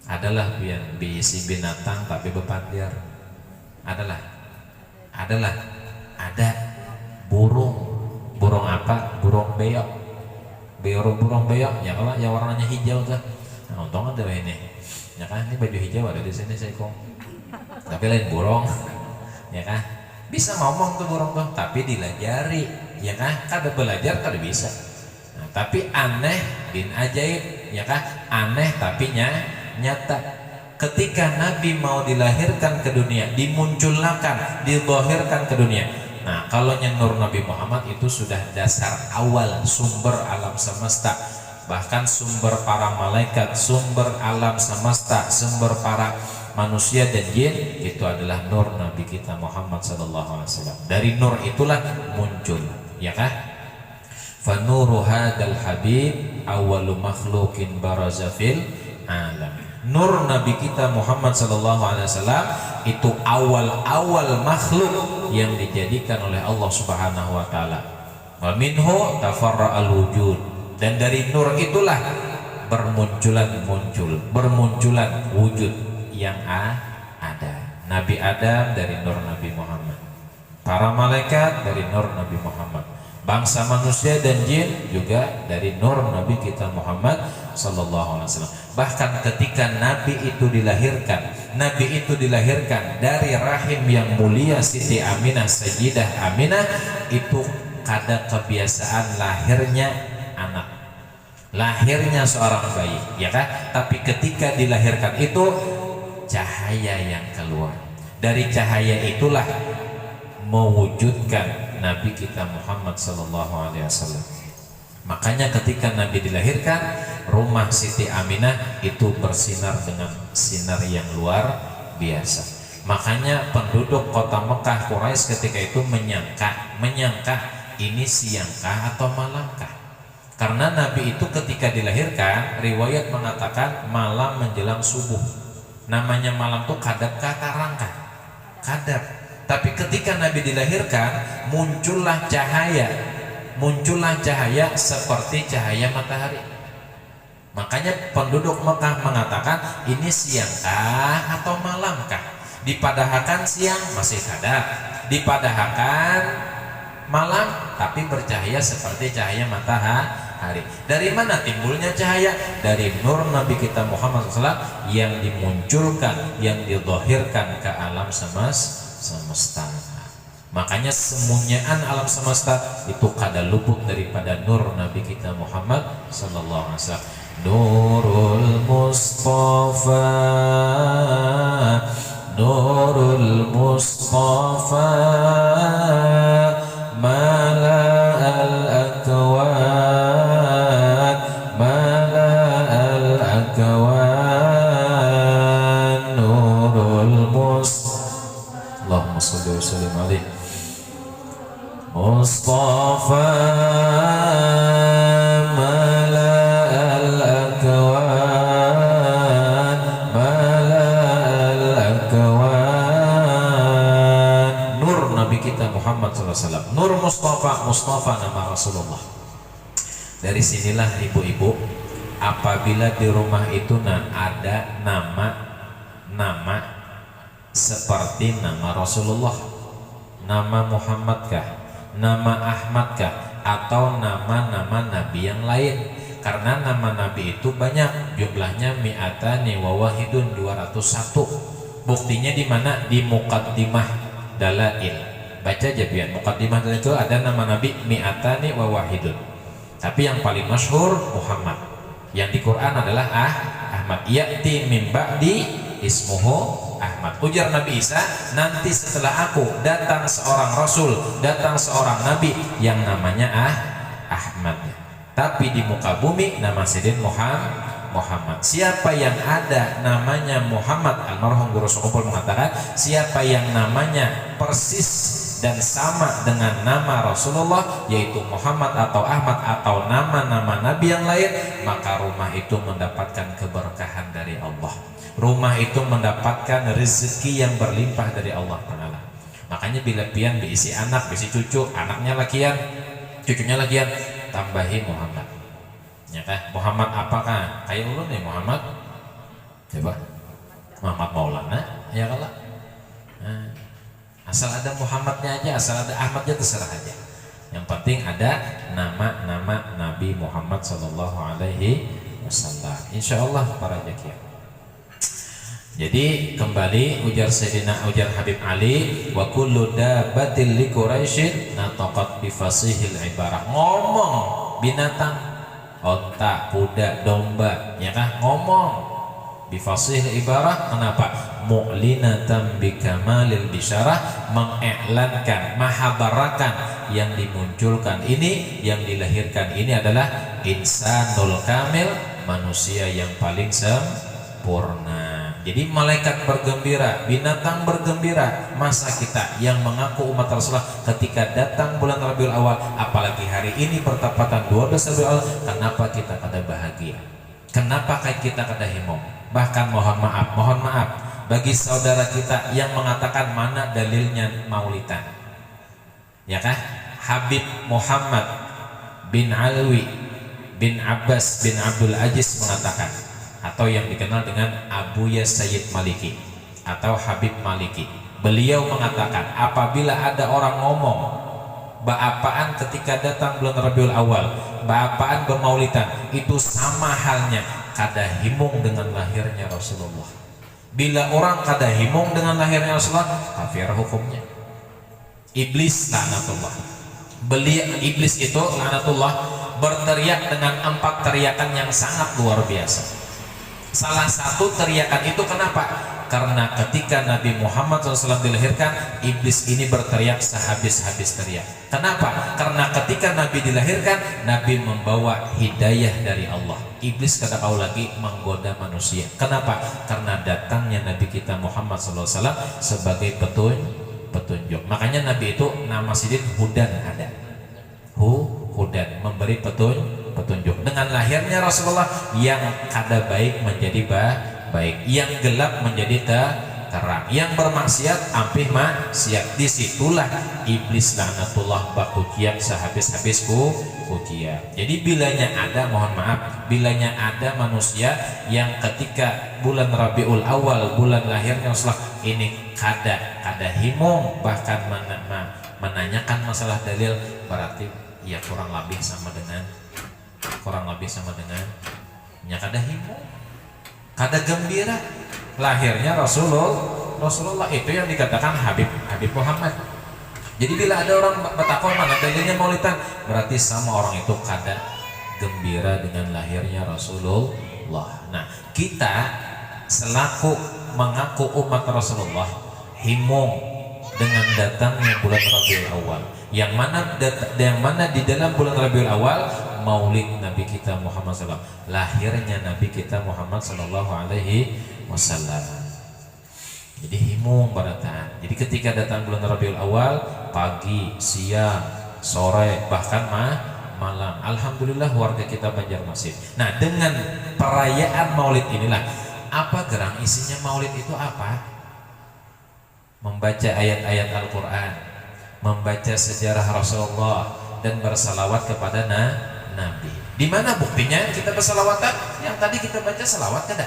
Adalah bisi binatang tapi berpandir. Ada burung apa? Burung beyok. Burung beyok ya, kalau yang warnanya hijau tuh. Nah, untung ada ini. Ya kan, ini baju hijau ada di sini saya kong. Tapi lain burung. Ya kan? Bisa ngomong tuh burung tuh, tapi dilajari. Ya kan? Kada belajar kada bisa. Nah, tapi aneh bin ajaib, ya kan? Aneh tapi nyata. Ketika Nabi mau dilahirkan ke dunia, dimunculkan, dilahirkan ke dunia. Nah, kalau nur Nabi Muhammad itu sudah dasar awal, sumber alam semesta, bahkan sumber para malaikat, sumber alam semesta, sumber para manusia dan jin, itu adalah nur Nabi kita Muhammad SAW. Dari nur itulah muncul, ya kan? Fanuru hadal habib awalu makhlukin barazafil alam. Nur Nabi kita Muhammad SAW itu awal-awal makhluk yang dijadikan oleh Allah Subhanahu wa taala. Wa minhu tafarra'al wujud, dan dari nur itulah bermunculan wujud yang ada. Nabi Adam dari nur Nabi Muhammad, para malaikat dari nur Nabi Muhammad, bangsa manusia dan jin juga dari nur Nabi kita Muhammad sallallahu alaihi wasallam. Bahkan ketika Nabi itu dilahirkan dari rahim yang mulia Siti Aminah, Sayyidah Aminah, itu kada kebiasaan lahirnya anak, lahirnya seorang bayi, ya kan? Tapi ketika dilahirkan itu cahaya yang keluar. Dari cahaya itulah mewujudkan Nabi kita Muhammad sallallahu alaihi wasallam. Makanya ketika Nabi dilahirkan, rumah Siti Aminah itu bersinar dengan sinar yang luar biasa. Makanya penduduk kota Mekah Quraisy ketika itu menyangka ini siangkah atau malamkah. Karena Nabi itu ketika dilahirkan, riwayat mengatakan malam menjelang subuh. Namanya malam tuh kadap katarangkah, kadap. Tapi ketika Nabi dilahirkan, muncullah cahaya seperti cahaya matahari. Makanya penduduk Mekah mengatakan ini siangkah atau malamkah. Dipadahkan siang masih kadap, dipadahkan malam tapi bercahaya seperti cahaya matahari. Dari mana timbulnya cahaya? Dari nur Nabi kita Muhammad SAW yang dimunculkan, yang didhahirkan ke alam semesta. Makanya semunyaan alam semesta itu kada luput daripada nur Nabi kita Muhammad sallallahu alaihi wasallam. Nurul Mustafa, Nurul Mustafa, mala al-akwan, mala al-akwan. Allahumma shalli wa sallim alaihi. Mustafa mala'al akwan, mala'al akwan. Nur Nabi kita Muhammad SAW. Nur Mustafa, Mustafa nama Rasulullah. Dari sinilah ibu-ibu, apabila di rumah itu ada nama seperti nama Rasulullah, nama Muhammadkah, nama Ahmadkah, atau nama-nama Nabi yang lain. Karena nama Nabi itu banyak, jumlahnya mi'atani wa wahidun, 201. Buktinya di mana? Di Muqaddimah Dalail. Baca aja biar Muqaddimah Dalail itu ada nama Nabi mi'atani wa wahidun. Tapi yang paling masyhur Muhammad. Yang di Quran adalah Ahmad. Ya'ti min ba'di ismuhu Ahmad. Ujar Nabi Isa, nanti setelah aku datang seorang Rasul, datang seorang Nabi yang namanya Ahmad. Tapi di muka bumi nama Sayyidina Muhammad. Siapa yang ada namanya Muhammad, almarhum Guru Sokopol mengatakan, siapa yang namanya persis dan sama dengan nama Rasulullah, yaitu Muhammad atau Ahmad atau nama-nama Nabi yang lain, maka rumah itu mendapatkan keberkahan dari Allah. Rumah itu mendapatkan rezeki yang berlimpah dari Allah Ta'ala. Makanya bila pian diisi anak, diisi cucu, anaknya lakian, cucunya lakian, tambahi Muhammad. Ya kan? Muhammad apakah? Kayak ulun nih Muhammad. Coba. Muhammad Maulana, ya kalau. Nah, asal ada Muhammadnya aja, asal ada Ahmadnya terserah aja. Yang penting ada nama-nama Nabi Muhammad Sallallahu Alaihi Wasallam. Insya Allah para jakian. Jadi kembali ujar Habib Ali, wa kullu dabatil li Quraisyin nataqat bi fasihil ibarah. Ngomong binatang, onta, kuda, domba, ya kan? Ngomong bi fasihil ibarah. Kenapa? Mu'linatan bikamalil bisyarah, mengiklankan, mahabarakan yang dimunculkan ini, yang dilahirkan ini adalah insanul kamil, manusia yang paling sempurna. Jadi malaikat bergembira, binatang bergembira. Masa kita yang mengaku umat Rasulullah ketika datang bulan Rabiul Awal, apalagi hari ini bertepatan 12 Rabiul Awal, kenapa kita kada bahagia? Kenapa kita kada himong? Bahkan mohon maaf bagi saudara kita yang mengatakan mana dalilnya maulidan, ya kan? Habib Muhammad bin Alwi bin Abbas bin Abdul Aziz mengatakan, atau yang dikenal dengan Abuya Sayyid Maliki atau Habib Maliki, beliau mengatakan apabila ada orang ngomong bapaan ketika datang bulan Rabiul Awal, bapaan bermaulidan, itu sama halnya kada himung dengan lahirnya Rasulullah. Bila orang kada himung dengan lahirnya Rasulullah, kafir hukumnya. Iblis laknatullah. Iblis itu laknatullah berteriak dengan 4 teriakan yang sangat luar biasa. Salah satu teriakan itu kenapa? Karena ketika Nabi Muhammad SAW dilahirkan, iblis ini berteriak sehabis-habis teriak. Kenapa? Karena ketika Nabi dilahirkan, Nabi membawa hidayah dari Allah. Iblis kada kau lagi menggoda manusia. Kenapa? Karena datangnya Nabi kita Muhammad SAW sebagai petunjuk. Makanya Nabi itu nama sidin Hudan ada. Hudan, memberi petunjuk. Dengan lahirnya Rasulullah, yang kada baik menjadi baik, yang gelap menjadi terang, yang bermaksiat ampih maksiat. Disitulah iblis laknatullah bakukian sehabis-habis kukian. Jadi bilanya ada, mohon maaf, bilanya ada manusia yang ketika bulan Rabiul Awal, bulan lahirnya Rasulullah ini kada himung, bahkan menanyakan masalah dalil, berarti ya kurang lebih sama dengan ya kada himung, kada gembira lahirnya Rasulullah. Itu yang dikatakan Habib Muhammad. Jadi bila ada orang bertakwa mana dalilnya maulidan, berarti sama orang itu kada gembira dengan lahirnya Rasulullah. Nah, kita selaku mengaku umat Rasulullah himung dengan datangnya bulan Rabiul Awal, yang mana di dalam bulan Rabiul Awal maulid Nabi kita Muhammad SAW, lahirnya Nabi kita Muhammad Sallallahu Alaihi Wasallam. Jadi himung barataan. Jadi ketika datang bulan Rabiul Awal, pagi, siang, sore, bahkan malam, alhamdulillah warga kita Banjarmasin. Nah, dengan perayaan Maulid inilah, apa gerang isinya Maulid itu apa? Membaca ayat-ayat Al-Quran, membaca sejarah Rasulullah, dan bersalawat kepada Nabi. Di mana buktinya kita bersalawatan? Yang tadi kita baca salawat kada?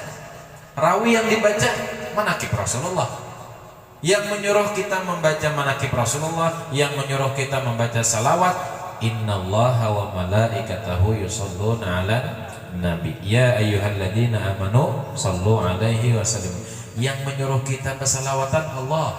Rawi yang dibaca manakib Rasulullah, yang menyuruh kita membaca manakib Rasulullah, yang menyuruh kita membaca salawat. Innallaha wa malaikatahu yusholluna ala nabi ya ayyuhalladzina amanu shallu alaihi wasallim. Yang menyuruh kita bersalawatan Allah,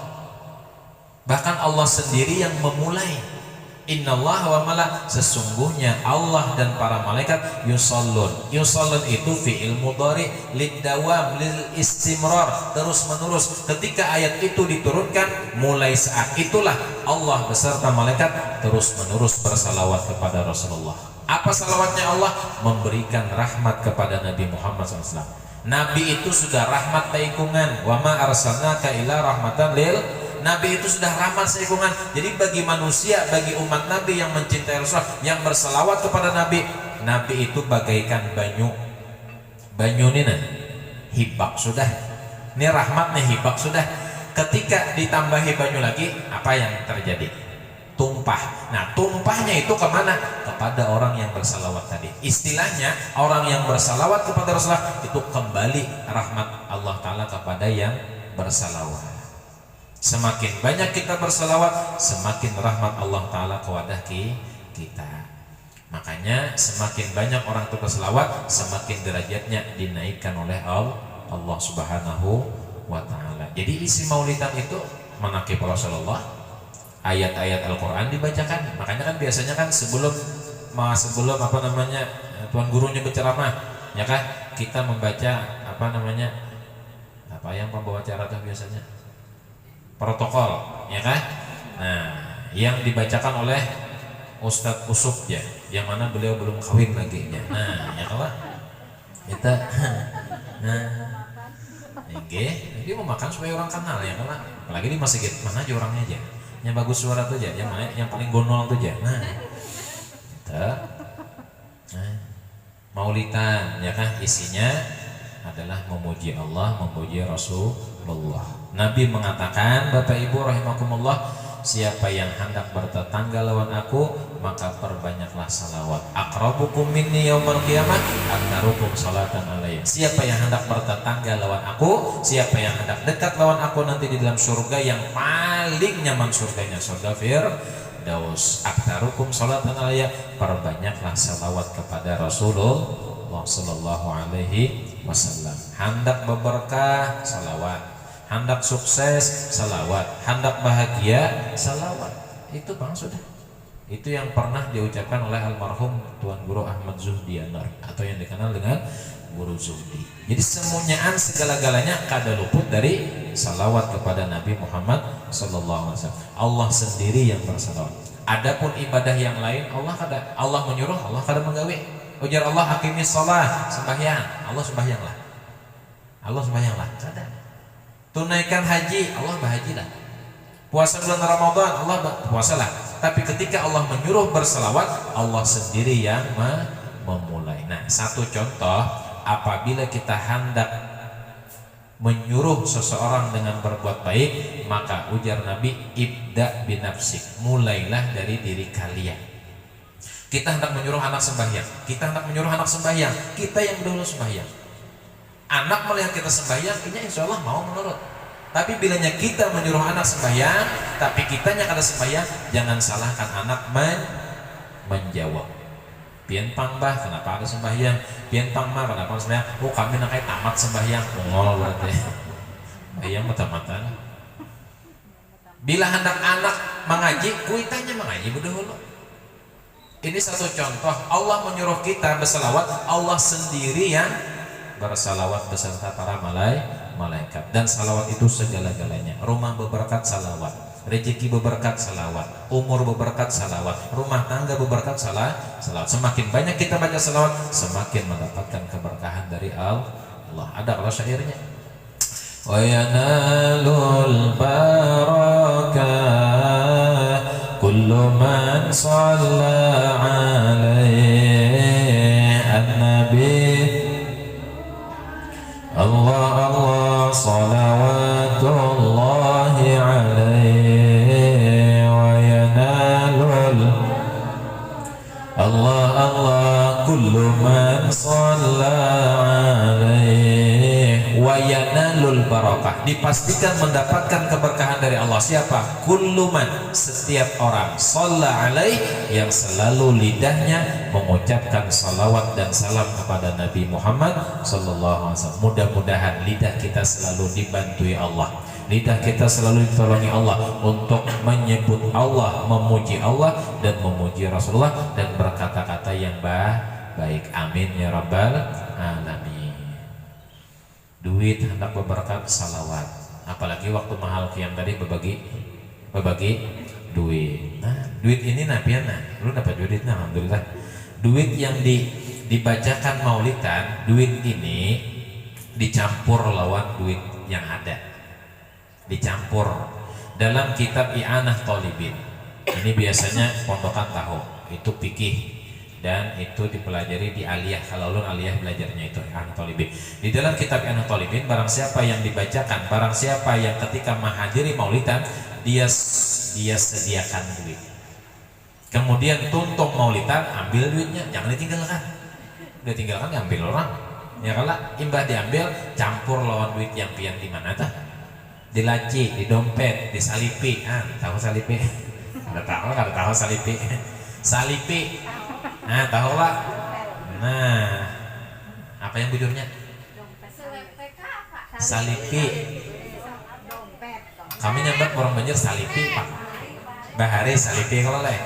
bahkan Allah sendiri yang memulai. Innallaha wa malaikatahu, sesungguhnya Allah dan para malaikat yushollun. Yushollun itu fi'il mudhari lidawam lil istimrar, terus menerus. Ketika ayat itu diturunkan, mulai saat itulah Allah beserta malaikat terus menerus bersalawat kepada Rasulullah. Apa salawatnya Allah? Memberikan rahmat kepada Nabi Muhammad SAW. Nabi itu sudah rahmat taikungan. Wa ma arsalnaka illa rahmatan lil, Nabi itu sudah rahmat seikungan. Jadi bagi manusia, bagi umat Nabi yang mencintai Rasulullah, yang bersalawat kepada Nabi, Nabi itu bagaikan banyu. Banyu ini nah, hibak sudah. Ini rahmatnya hibak sudah. Ketika ditambahi banyu lagi, apa yang terjadi? Tumpah. Nah, tumpahnya itu kemana? Kepada orang yang bersalawat tadi. Istilahnya, orang yang bersalawat kepada Rasulullah itu kembali rahmat Allah Ta'ala kepada yang bersalawat. Semakin banyak kita bersalawat, semakin rahmat Allah Ta'ala kepada kita. Makanya semakin banyak orang itu bersalawat, semakin derajatnya dinaikkan oleh Allah Subhanahu wa Ta'ala. Jadi isi maulidan itu manakib Rasulullah, ayat-ayat Al-Quran dibacakan. Makanya kan biasanya kan sebelum apa namanya tuan gurunya berceramah, ya kan, kita membaca apa namanya, apa yang pembawa acara tuh biasanya protokol, ya kan? Nah, yang dibacakan oleh Ustadz Usuk ya, yang mana beliau belum kawin lagi ya. Nah, ya kalau kita, nah, ini mau makan supaya orang kenal ya, kalau apalagi di masjid mana aja orangnya aja, yang bagus suara tuh aja, yang mana yang paling gonol tuh aja. Nah, kita, nah, maulidan ya kan, isinya adalah memuji Allah, memuji Rasulullah. Nabi mengatakan, Bapak Ibu rahimakumullah, siapa yang hendak bertetangga lawan aku, maka perbanyaklah salawat. Aqrabukum minni yaumal qiyamah aktsarukum salatan alayya. Siapa yang hendak bertetangga lawan aku, siapa yang hendak dekat lawan aku nanti di dalam surga yang paling nyaman surganya, surga Firdaus. Aktsarukum salatan alayya, perbanyaklah salawat kepada Rasulullah sallallahu alaihi wasallam. Hendak berberkah, salawat. Hendak sukses, salawat. Hendak bahagia, salawat. Itu bang sudah. Itu yang pernah diucapkan oleh almarhum Tuan Guru Ahmad Zuhdi Anwar, atau yang dikenal dengan Guru Zuhdi. Jadi semuanyaan segala-galanya kada luput dari salawat kepada Nabi Muhammad sallallahu alaihi wasallam. Allah sendiri yang bersalawat. Adapun ibadah yang lain Allah menyuruh, Allah kada menggawe. Ujar Allah hakimis shalah, sembahyang. Allah sembahyanglah. Allah sembahyanglah. Kada. Tunaikan haji, Allah berhajilah. Puasa bulan Ramadan, Allah puasalah. Tapi ketika Allah menyuruh berselawat, Allah sendiri yang memulai. Nah, satu contoh, apabila kita hendak menyuruh seseorang dengan berbuat baik, maka ujar Nabi, ibda binafsik, mulailah dari diri kalian. Kita hendak menyuruh anak sembahyang, kita yang dulu sembahyang. Anak melihat kita sembahyang, insya Allah mau menurut. Tapi bilanya kita menyuruh anak sembahyang, tapi kitanya kada sembahyang, jangan salahkan anak menjawab. Pian pang bah, kenapa ada sembahyang? Pian pang mah, kenapa ada sembahyang? Oh kami nak kayak tamat sembahyang, ngol berarti. Sembahyang mata-mata. Bila hendak anak mengaji, kuitanya mengaji berdahulu. Ini satu contoh. Allah menyuruh kita bersalawat, Allah sendiri yang bersalawat beserta para malaikat. Dan salawat itu segala-galanya. Rumah berberkat salawat, rezeki berberkat salawat, umur berberkat salawat, rumah tangga berberkat salawat. Semakin banyak kita baca salawat, semakin mendapatkan keberkahan dari Allah. Ada kalau syairnya, وينال البركة كل من صلى عليه النبي الله الله صلوات الله عليه وينال الله الله كل من صلى عليه wayanalul barakah, dipastikan mendapatkan keberkahan dari Allah. Siapa? Kulluman, setiap orang, shalla alaih, yang selalu lidahnya mengucapkan salawat dan salam kepada Nabi Muhammad sallallahu alaihi wasallam. Mudah-mudahan lidah kita selalu dibantui Allah, lidah kita selalu ditolongi Allah untuk menyebut Allah, memuji Allah dan memuji Rasulullah dan berkata-kata yang baik. Amin ya rabbal alamin. Duit hendak berberkat salawat, apalagi waktu mahal kiam tadi berbagi duit. Nah, duit ini nabiana, lu dapat duit, nah, alhamdulillah. Duit yang dibacakan maulidan, duit ini dicampur lawan duit yang ada, dicampur dalam kitab I'anah Thalibin. Ini biasanya pondokan tahu, itu fikih dan itu dipelajari di aliyah. Kalau ulun aliyah belajarnya itu I'anah Thalibin. Di dalam kitab I'anah Thalibin, barang siapa yang dibacakan, barang siapa yang ketika menghadiri maulidan dia sediakan duit, kemudian tuntung maulidan, ambil duitnya, jangan ditinggalkan. Udah tinggalkan diambil orang, ya kalau imbah diambil, campur lawan duit yang pian di mana tah? Di laci, di dompet, di salipi. Tahu salipi? Kada tahu salipi. Salipi. Nah, tahu lah. Nah, apa yang bujurnya? Salipi. Kami nyambat orang Banjar salipi, Pak. Bahari salipi kalau leh.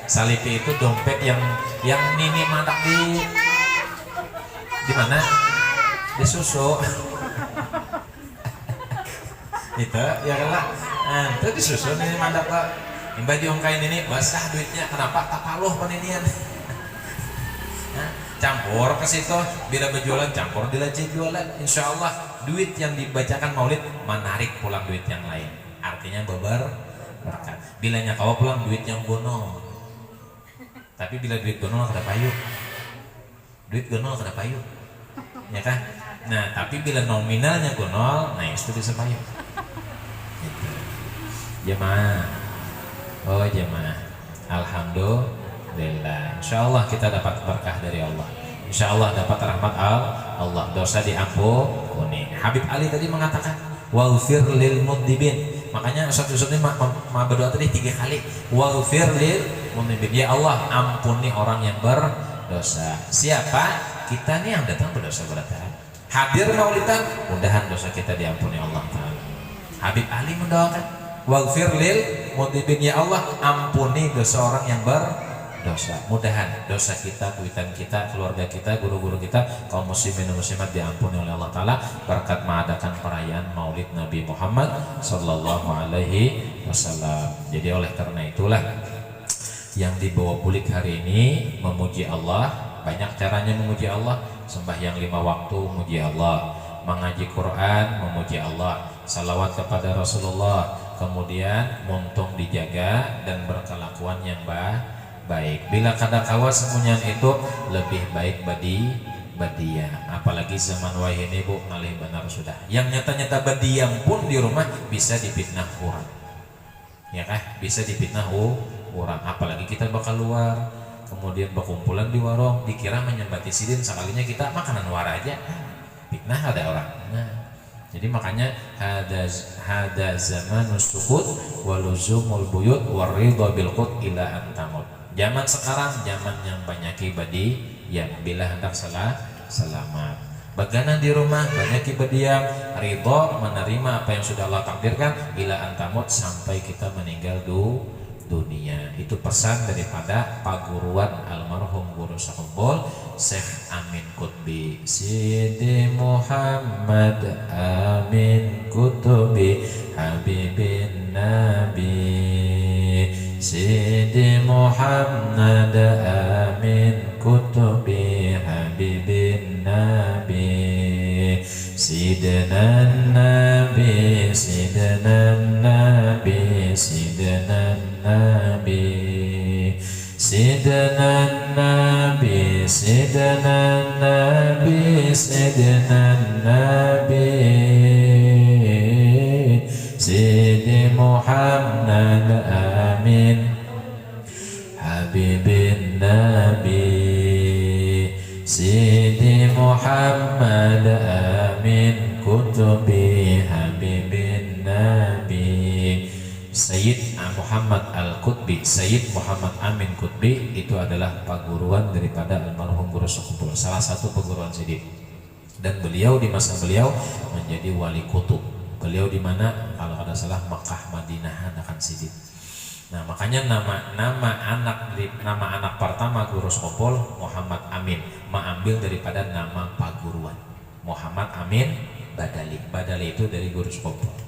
Salipi itu dompet yang nini mandak di mana? Di susu. Itu ya kan lah. Nah, itu di susu nini mandak Pak. Imbah diongkain ini basah duitnya, kenapa tak paluh peninian? Campur ke situ, bila berjualan campur di laci jualan. Insya Allah duit yang dibacakan maulid menarik pulang duit yang lain, artinya berkat. Bilanya kau pulang duit yang gonol, tapi bila duit gonol kada payu, duit gonol kada payu, ya kan? Nah, tapi bila nominalnya gonol, nah itu bisa payu. Gitu. Jemaah, oh jemaah, alhamdulillah. Insya Allah kita dapat berkah dari Allah. Insya Allah dapat rahmat Allah, dosa diampuni. Habib Ali tadi mengatakan waghfir lil mudhibin. Makanya Ustaz Yusuf ini berdoa tadi 3 kali. Waghfir lil mudhibin. Ya Allah, ampuni orang yang berdosa. Siapa? Kita nih yang datang berdosa berarti. Hadir maulidan, mudahan dosa kita diampuni Allah Ta'ala. Habib Ali mendoakan waghfir lil mudhibin. Ya Allah, ampuni dosa orang yang berdosa. Mudahan dosa kita, kuitan kita, keluarga kita, guru-guru kita, kaum muslimin dan muslimat diampuni oleh Allah Ta'ala berkat mengadakan perayaan maulid Nabi Muhammad Sallallahu Alaihi Wasallam. Jadi oleh karena itulah yang dibawa bulik hari ini memuji Allah. Banyak caranya memuji Allah. Sembahyang 5 waktu memuji Allah, mengaji Quran memuji Allah, salawat kepada Rasulullah, kemudian muntung dijaga dan berkelakuan yang baik. Bila kada kawas semunyan itu lebih baik badiam. Apalagi zaman wahai ini bu, ngalih benar sudah. Yang nyata-nyata badiam pun di rumah bisa dipitnah orang, ya kah? Bisa dipitnah orang. Apalagi kita bakal luar, kemudian berkumpulan di warung, dikira menyembati sidin, sekalinya kita makanan luar aja, fitnah ada orang. Nah, jadi makanya hada zamanus sukut waluzumul buyut waridha bil qut ila antamut. Zaman sekarang zaman yang banyak ibadi yang bila hendak selamat. Bagana di rumah banyak ibadiam, ridho menerima apa yang sudah Allah takdirkan ila antamut sampai kita meninggal dunia. Itu pesan daripada paguruan almarhum guru sakumpul Syekh Amin Qutbi. Sidi Muhammad Amin Kutubi Habibin Nabi. Sidi Muhammad Amin Kutubi Habibin Nabi. Sidna النبي سيدنا النبي سيدنا النبي سيدنا النبي سيدي محمد آمين حبيب النبي سيدي محمد آمين كتبي حبيب النبي. Sayyid Muhammad Al-Qutbi, Sayyid Muhammad Amin Qutbi itu adalah paguruan daripada almarhum Guru Sokupul, salah satu paguruan Siddiq. Dan beliau di masa beliau menjadi wali kutub. Beliau di mana? Kalau ada salah Mekah Madinah akan Siddiq. Nah, makanya nama anak pertama Guru Sokupul Muhammad Amin, mengambil daripada nama paguruan Muhammad Amin Badali. Badali itu dari Guru Sokupul.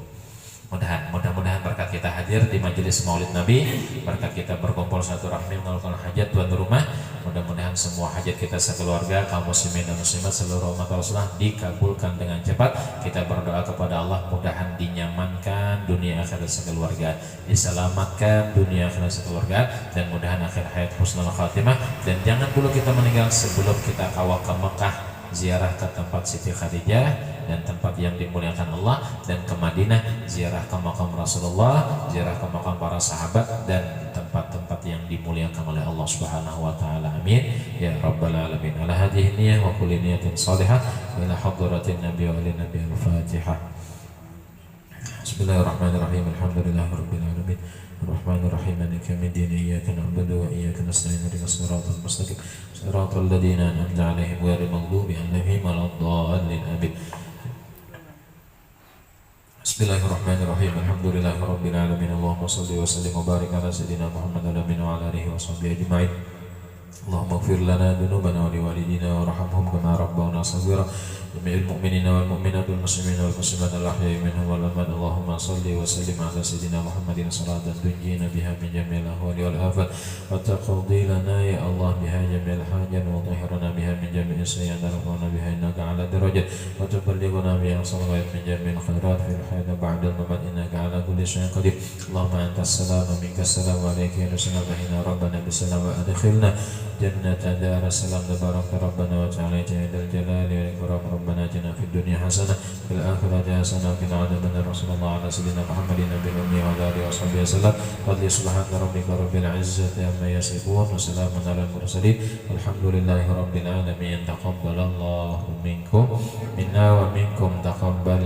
Mudah-mudahan berkat kita hadir di majelis Maulid Nabi, berkat kita berkumpul satu rahmi melakukan hajat tuan rumah, mudah-mudahan semua hajat kita sekeluarga, kaum muslimin dan muslimat seluruh umat Rasulullah dikabulkan dengan cepat. Kita berdoa kepada Allah mudahan dinyamankan dunia akhirat sekeluarga, diselamatkan dunia akhirat sekeluarga, dan mudahan akhir hayat husnul khatimah. Dan jangan dulu kita meninggal sebelum kita kawal ke Mekah, ziarah ke tempat Siti Khadijah dan tempat yang dimuliakan Allah, dan ke Madinah ziarah ke makam Rasulullah, ziarah ke makam para sahabat, dan tempat-tempat yang dimuliakan oleh Allah Subhanahu wa taala. Amin ya rabbal alamin. Ala hadhihi niyyah wa kulli niyatin salihah ila hadratin nabiy wa ali nabiy al-fatihah. Bismillahirrahmanirrahim. Alhamdulillahirabbil alamin. Ar-Rahmanir-Rahim. Maliki yaumiddin. Iyyaka na'budu wa iyyaka nasta'in. Ihdinas siratal mustaqim. Siratal ladzina an'amta 'alaihim ghairil maghdubi 'alaihim waladdallin. Amin. Bismillahirrahmanirrahim. Alhamdulillahirabbil alamin. Allahumma shalli wa sallim wa barik ala sayyidina Muhammad wa ala alihi wa sahbihi ajma'in. Allahumma ighfir lana dhunubana wa liwalidina warhamhum kama rabbawna shaghira. Jami'il mu'minina wal mu'minat wal muslimina wal muslimat al ahya'i minhum wal amwat. Allahumma shalli wa sallim ala sayyidina Muhammadin salatan tunjina biha min jami'il ahwali wal afat wa taqdi lana ya Allah biha jami'il hajat wa tahhirna biha min jami'is sayyi'at wa rabbana biha innaka ala darajat wa tuballighuna biha salawat min jami'il khairat fil hayat ba'da al-mamat innaka ala kulli syai'in qadir. Allahumma antas salam wa minkas salam wa alayka ya rasulana rabbana bisalam wa adkhilna jannata dar salam tabaraka rabbana wa ta'ala jadal jalali wal ikram. Rabbana atina fid dunya hasanah fil akhirati hasanah wa qina adzabannar. Rasulullah ala sayyidina Muhammadin nabiyil ummi wa alihi washabbihi wasallam. Qul subhana rabbika rabbil izzati amma yasifun wa salamun alal mursalin walhamdulillahi rabbil alamin. Taqabbalallahu minkum minna wa minkum taqabbal